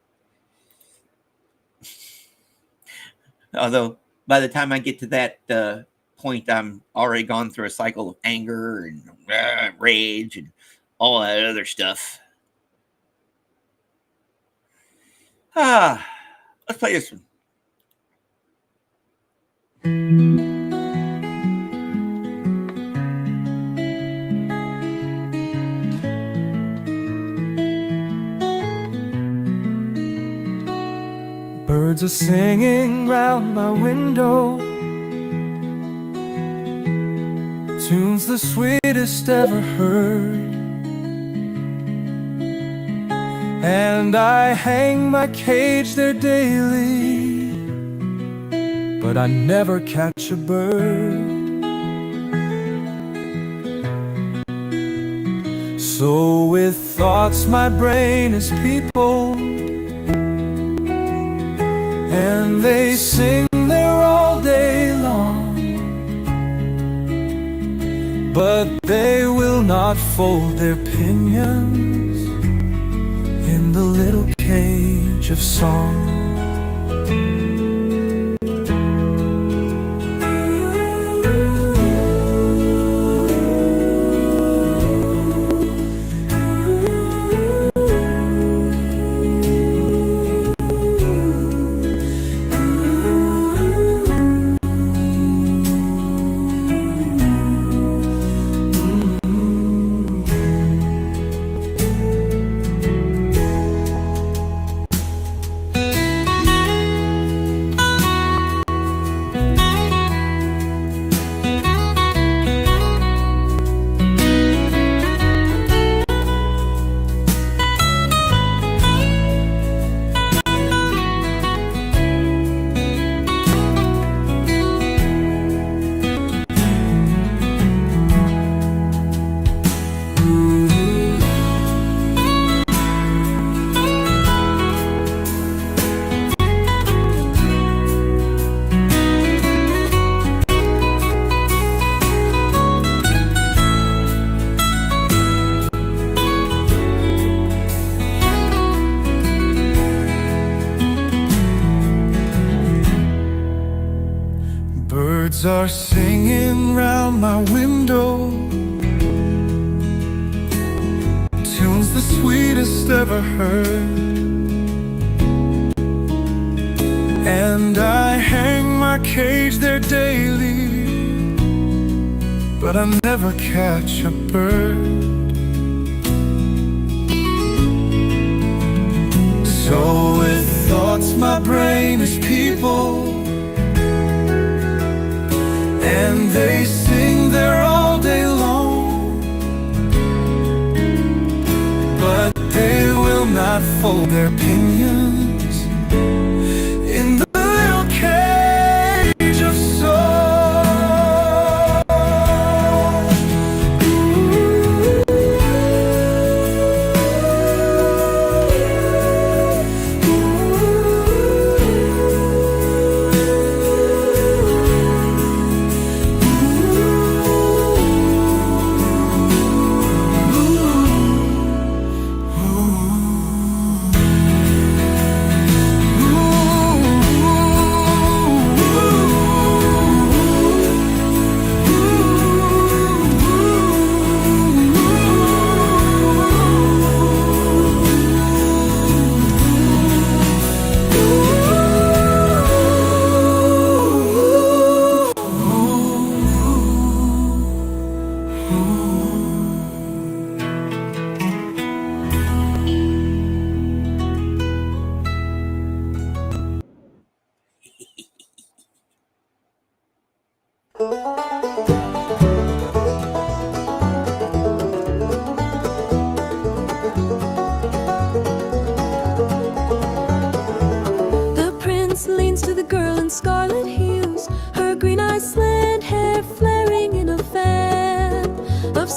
Although by the time I get to that point, I'm already gone through a cycle of anger and rage and all that other stuff. Let's play this one. Birds are singing round my window, tunes the sweetest ever heard. And I hang my cage there daily, but I never catch a bird. So with thoughts my brain is peopled, and they sing there all day long, but they will not fold their pinions in the little cage of song. Birds are singing round my window, tunes the sweetest ever heard. And I hang my cage there daily, but I never catch a bird. So with thoughts my brain is peopled, and they sing there all day long, but they will not fold their pinions in the little cage of song.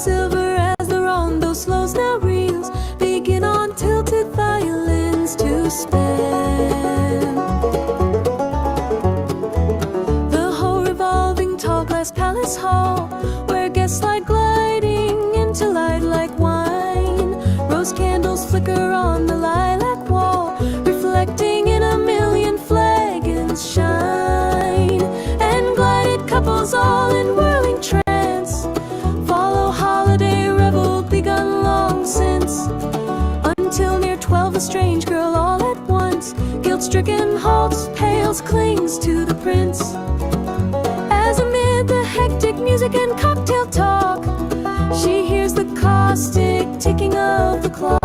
silver as the rondo slows now reels begin on tilted violins to spin. The whole revolving tall glass palace hall, where guests lie gliding into light like wine. Rose candles flicker on the lilac wall, reflecting in a million flagons shine. And glided couples all in whirling trance follow holiday revel begun long since. Until near 12 a strange girl all at once, guilt-stricken, halts, pales, clings to the prince. As amid the hectic music and cocktail talk, she hears the caustic ticking of the clock.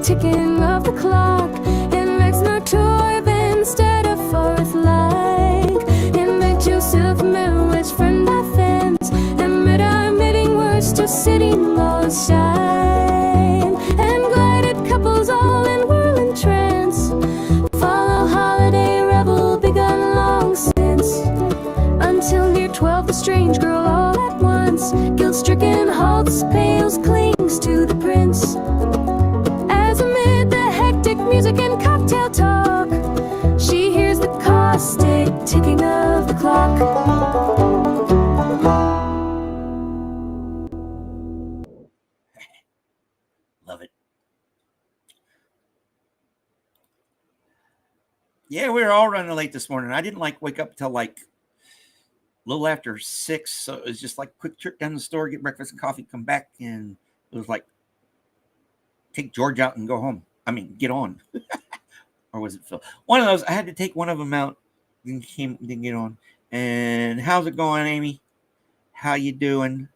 Ticking of the clock, it makes no toy instead of forest like. It makes Joseph Merowith's friend I fence, and mid our meeting words to city malls shine. And glided couples all in whirling trance follow holiday revel begun long since. Until near 12 the strange girl all at once, guilt-stricken, halts, pales, clings to the prince. Music and cocktail talk, she hears the caustic ticking of the clock. Love it. Yeah, we were all running late this morning. I didn't wake up till like a little after 6, so it was just like a quick trip down the store, get breakfast and coffee, come back, and it was like take George out and go home. I mean, get on. Or was it Phil? One of those. I had to take one of them out. Didn't get on. And how's it going, Amy? How you doing?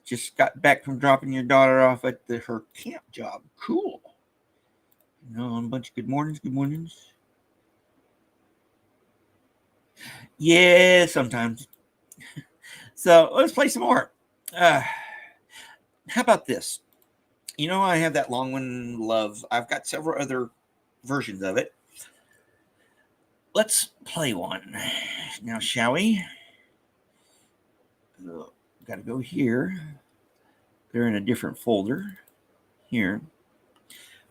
Just got back from dropping your daughter off at her camp job. Cool. You know, a bunch of good mornings. Good mornings. Yeah, sometimes. So let's play some more. How about this? You know, I have that Long One Love. I've got several other versions of it. Let's play one now, shall we? Got to go here. They're in a different folder here.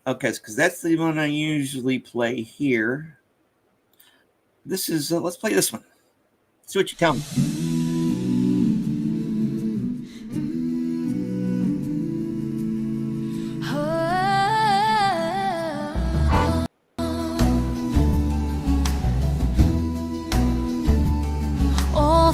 Okay, because that's the one I usually play here. This is, let's play this one. See what you tell me. All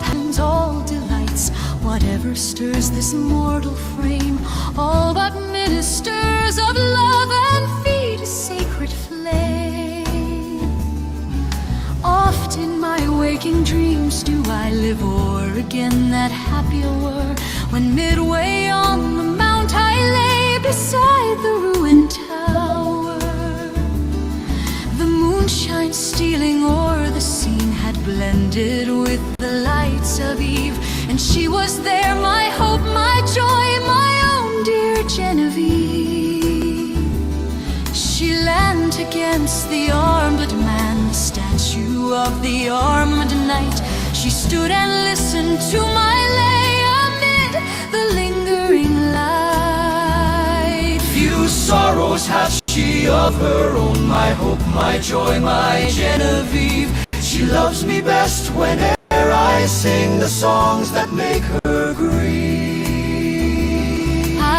passions, all delights, whatever stirs this mortal frame, all but ministers of love and feed a sacred flame. Oft in my waking dreams do I live o'er again that happier whir, when midway on the mount I lay beside the ruined tower. The moonshine stealing o'er the scene had blended with the lights of eve, and she was there, my hope, my joy, my own dear Genevieve. She leant against the armed man, the statue of the armed knight. She stood and listened to my lay amid the lingering light. Few sorrows hath she of her own, my hope, my joy, my Genevieve. She loves me best whenever I I sing the songs that make her grieve.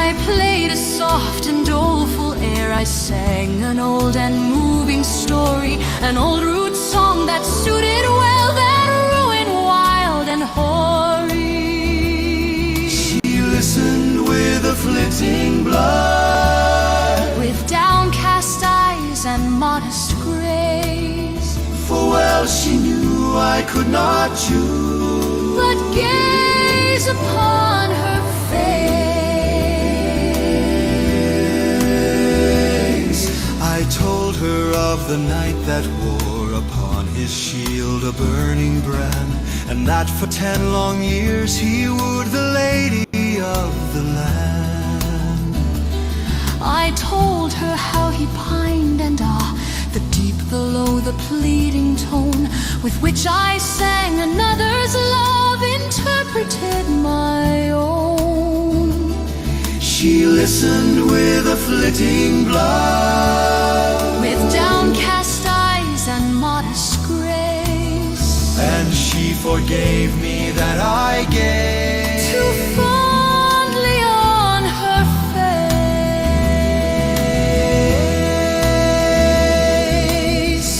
I played a soft and doleful air. I sang an old and moving story, an old root song that suited well that ruin wild and hoary. She listened with a flitting blood, With downcast eyes and modest grace, for well she knew I could not choose but gaze upon her face. I told her of the knight that wore upon his shield a burning brand, and that for 10 long years he wooed the lady of the land. I told her how he pined, and the deep, the low, the pleading tone with which I sang another's love interpreted my own. She listened with a flitting blood, With downcast eyes and modest grace, and she forgave me that I gave too fondly on her face.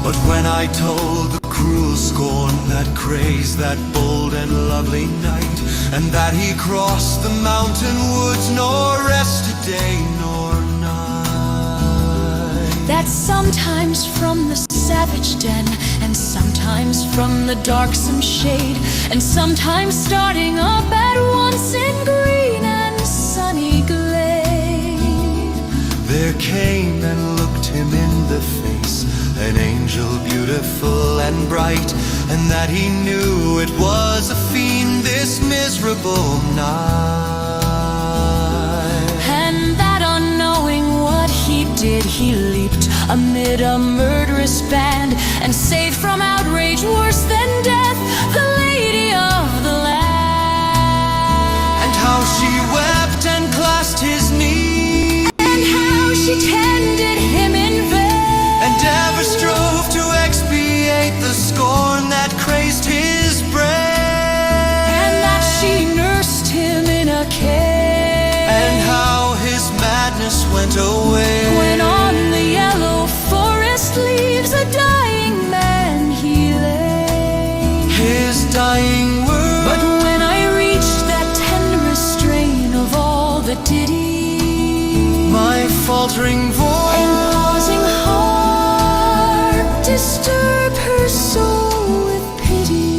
But when I told the cruel scorn that crazed that bold and lovely knight, and that he crossed the mountain woods nor rested day nor night, That sometimes from the savage den, and sometimes from the darksome shade, and sometimes starting up at once in green and sunny glade, there came and looked him in the face an angel beautiful and bright, and that he knew it was a fiend this miserable night. and that unknowing what he did, he leaped amid a murderous band, and saved from outrage worse than death the lady of the land. And how she wept and clasped his knee, And how she tended him in vain, and ever strove to expiate the scorn that crazed his brain. and that she nursed him in a cave. And how his madness went away When on the yellow forest leaves a dying man he lay. his dying word. But when I reached that tenderest strain of all the ditty, My faltering voice and pausing heart disturb her soul with pity,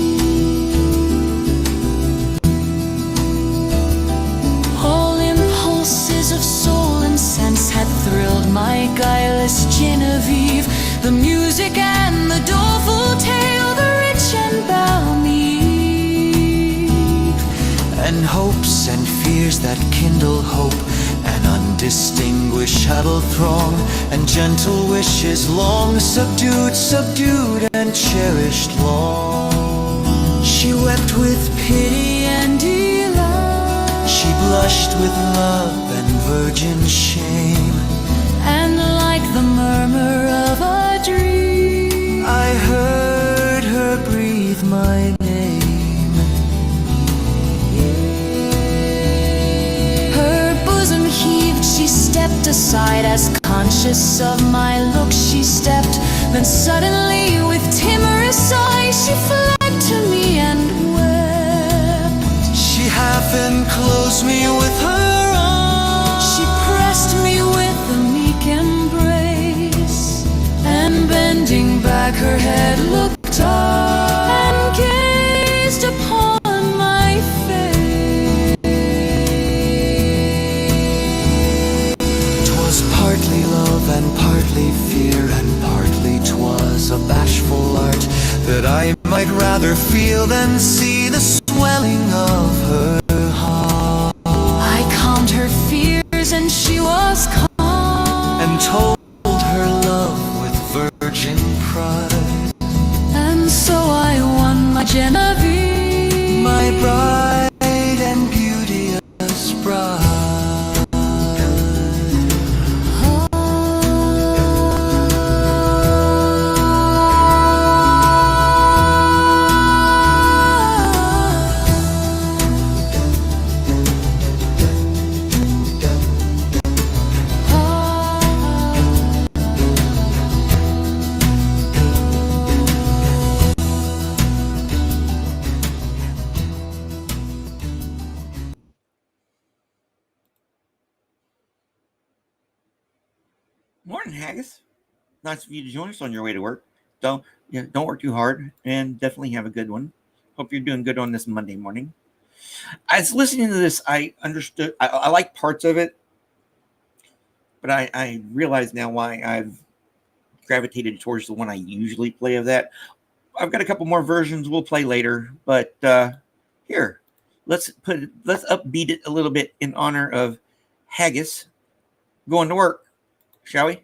all impulses of soul and sense had thrilled my guileless Genevieve. The music and the doleful tale, the rich and balmy, and hopes and fears that kindle hope, an undistinguished shuttle throng, and gentle wishes long subdued, subdued and cherished long. She wept with pity and delight, she blushed with love and virgin shame, and like the murmur of a dream, I heard her breathe my name. her bosom heaved, she stepped aside as conscious of my look she stepped. Then suddenly with timorous eyes she fled to me and wept. She half enclosed me with her arms, She pressed me with a meek embrace, and bending back her head looked up and gazed upon my face. 'Twas partly love and partly fear, and partly 'twas a bashful art, that I might rather feel than see the swelling of her heart. I calmed her fears and she was calm, And told her love with virgin pride, and so I won my Genevieve, my bride and beauteous bride. Haggis. Nice of you to join us on your way to work. Don't work too hard, and definitely have a good one. Hope you're doing good on this Monday morning. I was listening to this. I understood. I like parts of it, but I realize now why I've gravitated towards the one I usually play of that. I've got a couple more versions we'll play later, but here, let's upbeat it a little bit in honor of Haggis going to work, shall we?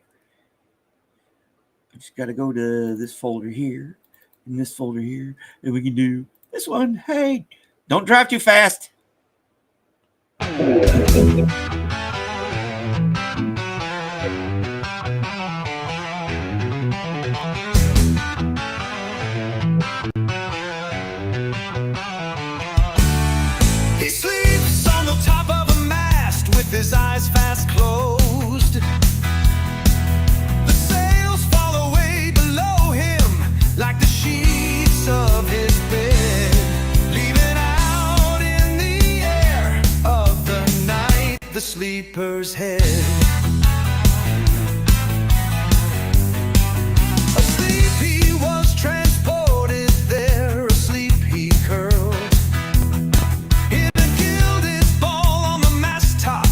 I just got to go to this folder here and this folder here, and we can do this one. Hey, don't drive too fast. He sleeps on the top of a mast with his eyes fast closed. The sails fall away below him like the sheets of his bed, leaving out in the air of the night the sleeper's head. Asleep he was transported there, asleep he curled in a gilded ball on the mast top,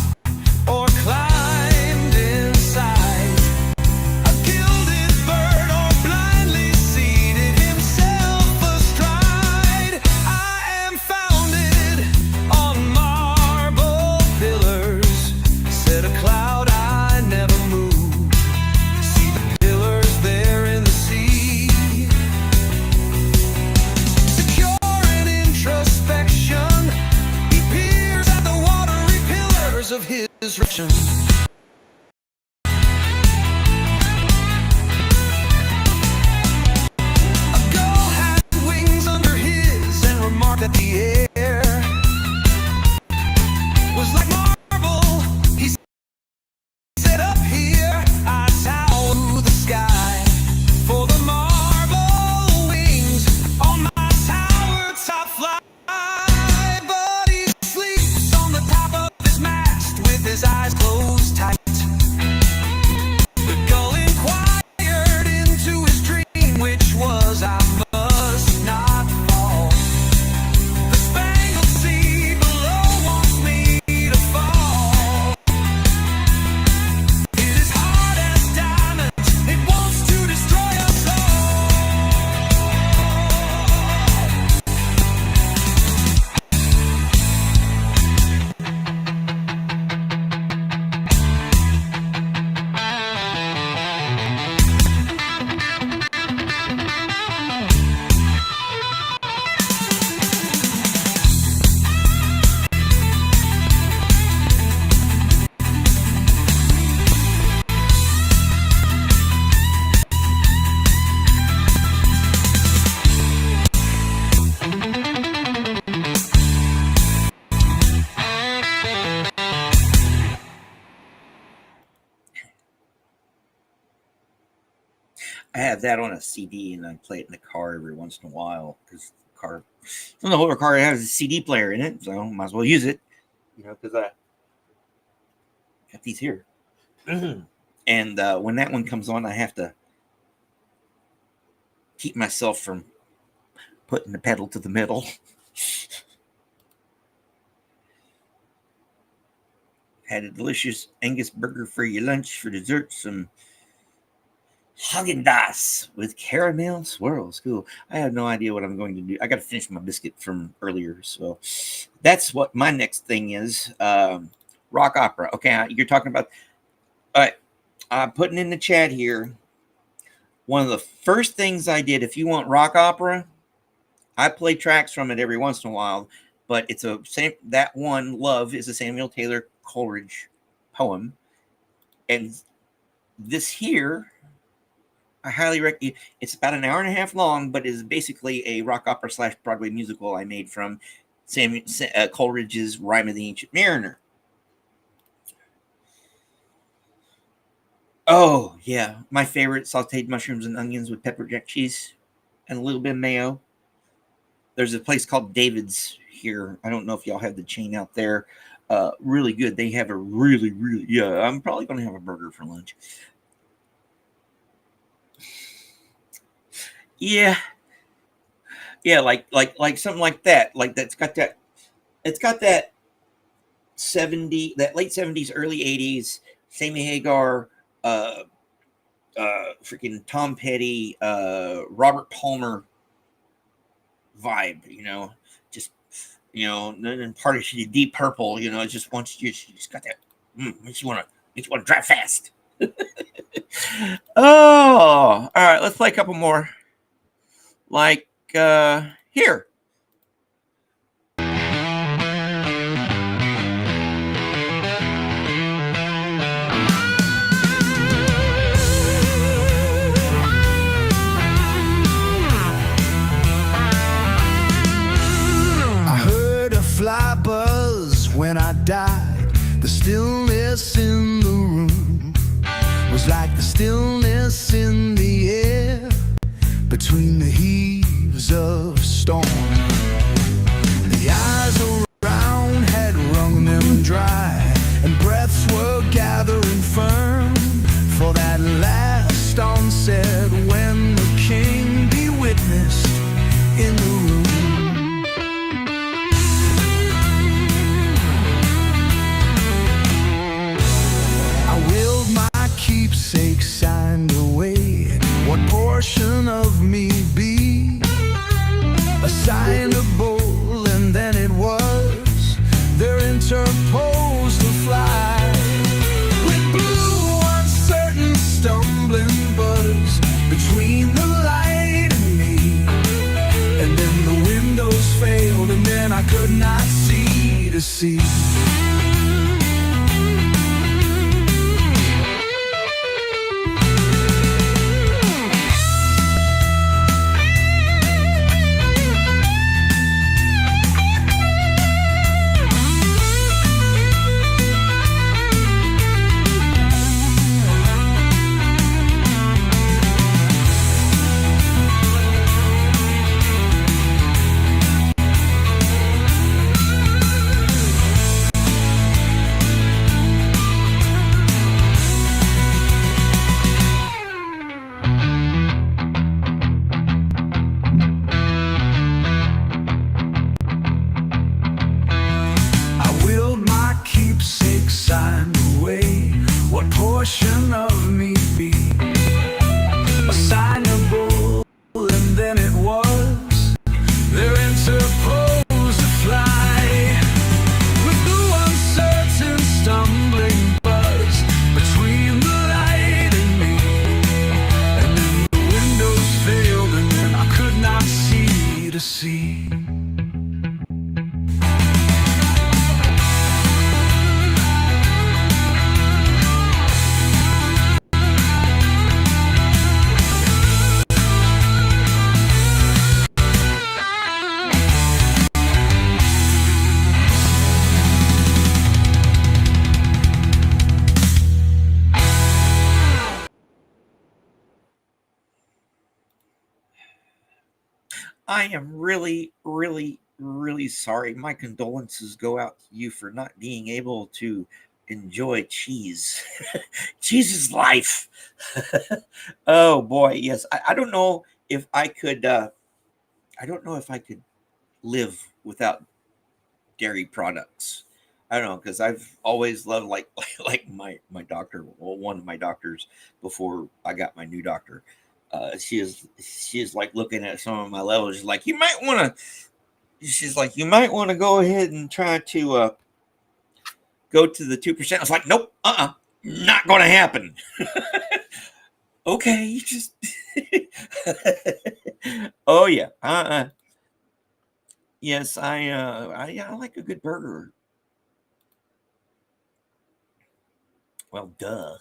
or climbed inside a gilded bird, or blindly seated himself astride. I am founded on marble pillars, said a cloud I never moved. See the pillars there in the sea, secure in introspection, he peers at the watery pillars of his reflection. A gull had wings under his, and remarked that the air was like marble. He said, up here I tower the sky, for the marble wings on my tower top fly. But he sleeps on the top of his mast with his eyes closed tight. The gull inquired into his dream, which was, I must not fall. The spangled sea below wants me to fall. It is hard as diamonds, it wants to destroy us I have that on a CD, and I play it in the car every once in a while because the whole car has a CD player in it, so I might as well use it. Because I got these here, and when that one comes on, I have to keep myself from putting the pedal to the metal. Had a delicious Angus burger for your lunch. For dessert, some Haagen-Dazs with caramel swirls. Cool. I have no idea what I'm going to do. I got to finish my biscuit from earlier. So that's what my next thing is. Rock opera. Okay, you're talking about... All right, I'm putting in the chat here. One of the first things I did, if you want rock opera, I play tracks from it every once in a while, but it's that one, Love, is a Samuel Taylor Coleridge poem. And this here... I highly recommend. It's about an hour and a half long, but is basically a rock opera / Broadway musical I made from Coleridge's Rime of the Ancient Mariner. Oh yeah, my favorite: sautéed mushrooms and onions with pepper jack cheese and a little bit of mayo. There's a place called David's here. I don't know if y'all have the chain out there. Really good. They have a really. Yeah, I'm probably going to have a burger for lunch. Yeah, yeah, like something like that. Like that's got that. It's got that that late 70s, early 80s. Sammy Hagar, uh, freaking Tom Petty, Robert Palmer vibe. Just and part of Deep Purple. It just wants you. Just got that. Makes you want to drive fast. Oh, all right. Let's play a couple more. Like here. I heard a fly buzz when I died. The stillness in the room was like the stillness in the air between the heaves of storm. The eyes around had wrung them dry, and breaths were gathering firm for that last onset when the king be witnessed in the room. I willed my keepsake signed away. What portion of me be assignable? And then it was there interposed the fly with blue uncertain stumbling buzz between the light and me. And then the windows failed, and then I could not see to see. Signed away. What portion of me be assignable? And then it was there interposed a fly with the uncertain stumbling buzz between the light and me. And then the windows failed, and then I could not see to see. I am really, really, really sorry. My condolences go out to you for not being able to enjoy cheese. Cheese is life. Oh boy, yes. I don't know if I could. I don't know if I could live without dairy products. I don't know because I've always loved like my doctor. Well, one of my doctors before I got my new doctor. She is like looking at some of my levels. She's like, you might want to. She's like, you might want to go ahead and try to go to the 2%. I was like, nope, not going to happen. Okay, just. Oh yeah, yes, I like a good burger. Well, duh.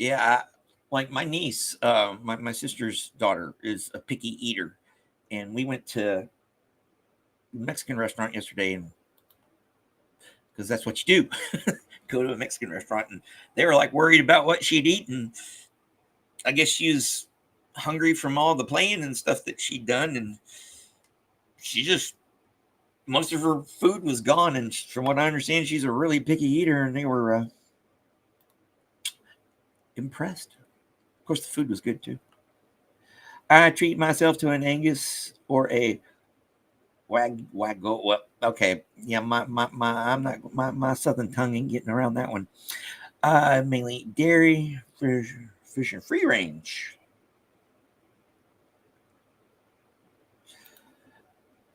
Yeah, like my niece, my sister's daughter is a picky eater, and we went to a Mexican restaurant yesterday, and because that's what you do, go to a Mexican restaurant, and they were like worried about what she'd eat, and I guess she was hungry from all the playing and stuff that she'd done, and she just most of her food was gone, and from what I understand, she's a really picky eater, and they were impressed. course, the food was good too. I treat myself to an Angus or a wagyu. Well, okay, yeah, my southern tongue ain't getting around that one. Mainly dairy, fish and free range.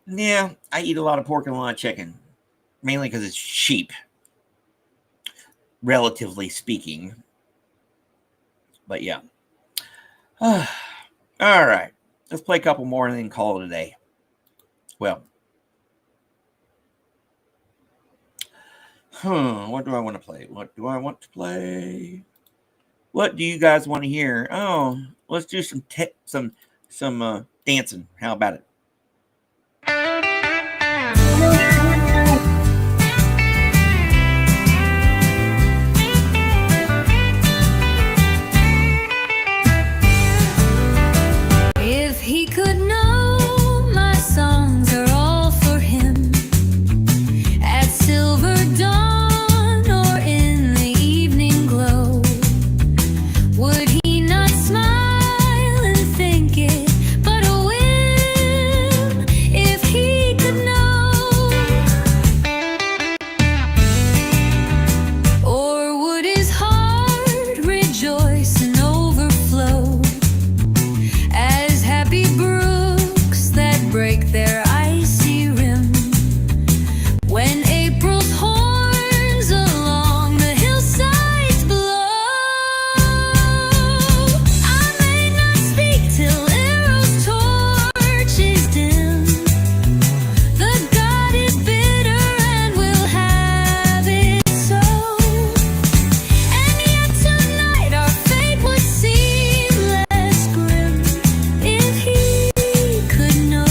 Yeah, I eat a lot of pork and a lot of chicken, mainly because it's cheap, relatively speaking. But yeah. All right. Let's play a couple more and then call it a day. Well, what do I want to play? What do I want to play? What do you guys want to hear? Oh, let's do some dancing. How about it? If he could know my songs are all for him, at silver dawn or in the evening glow, would he not smile and think it but a whim? If he could know, or would his heart rejoice and overflow as happy brooks that break their icy rim when April's horns along the hillsides blow? I may not speak till Errol's torch is dim. The god is bitter and will have it so. And yet tonight our fate would seem less grim if he could know.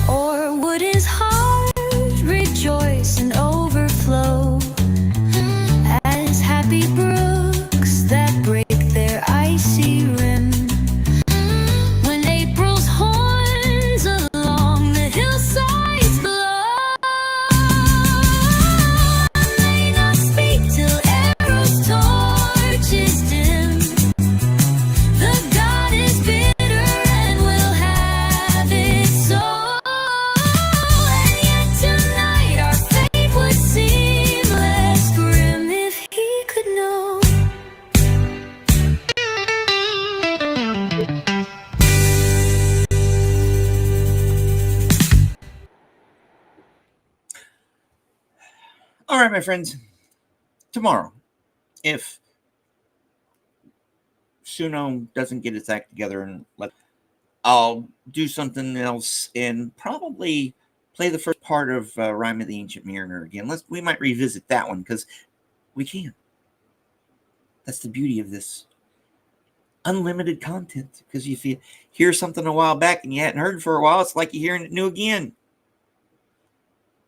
Or would his heart rejoice and overflow as happy brooks that break their icy rim when April's horns along the hillsides blow? I may not speak till Errol's torch is dim. The god is bitter and will have it so. And yet tonight our fate would seem less grim if he could know. All right, my friends. Tomorrow, if Suno doesn't get its act together and I'll do something else and probably play the first part of Rhyme of the Ancient Mariner again. We might revisit that one because we can. That's the beauty of this unlimited content. Because if you hear something a while back and you hadn't heard for a while, it's like you're hearing it new again.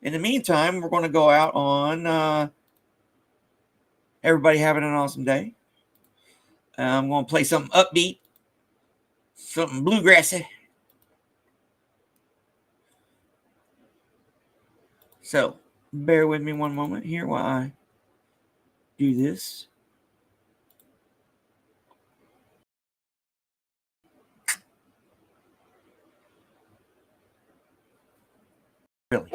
In the meantime, we're going to go out on everybody having an awesome day. I'm going to play something upbeat, something bluegrassy. So, bear with me one moment here while I do this. Really.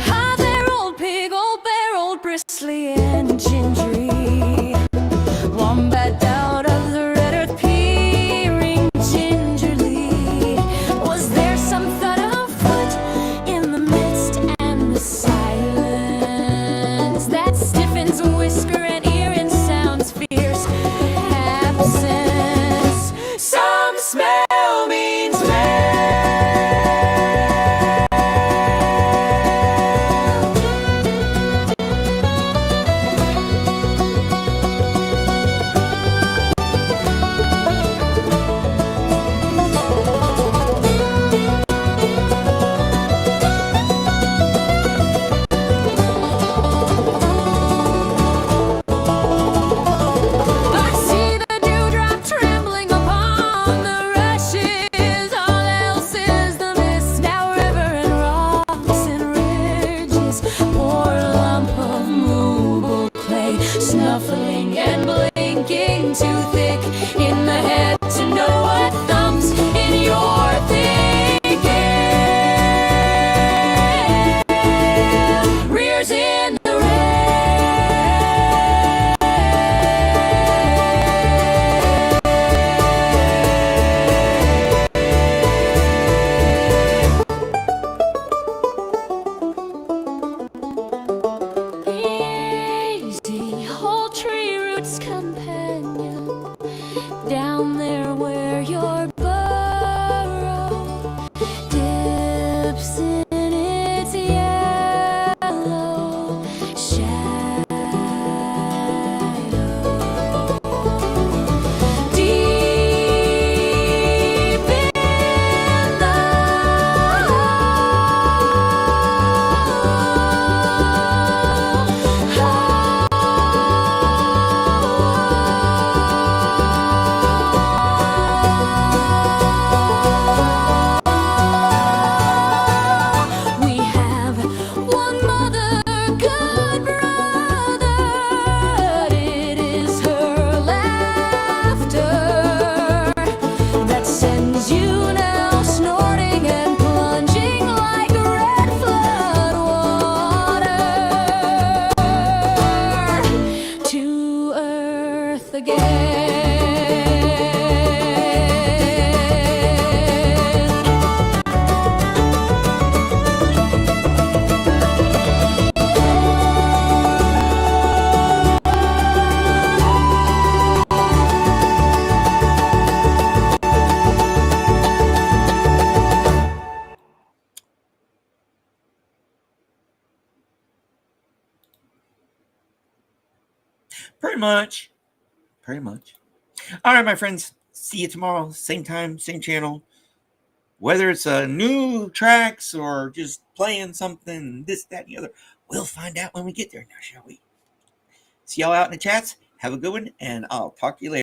Hi there, old pig, old bear, old bristly and gingery. Wombat out of the red earth peering gingerly. Pretty much. Pretty much. All right, my friends. See you tomorrow. Same time, same channel. Whether it's new tracks or just playing something, this, that, and the other, we'll find out when we get there now, shall we? See y'all out in the chats. Have a good one, and I'll talk to you later.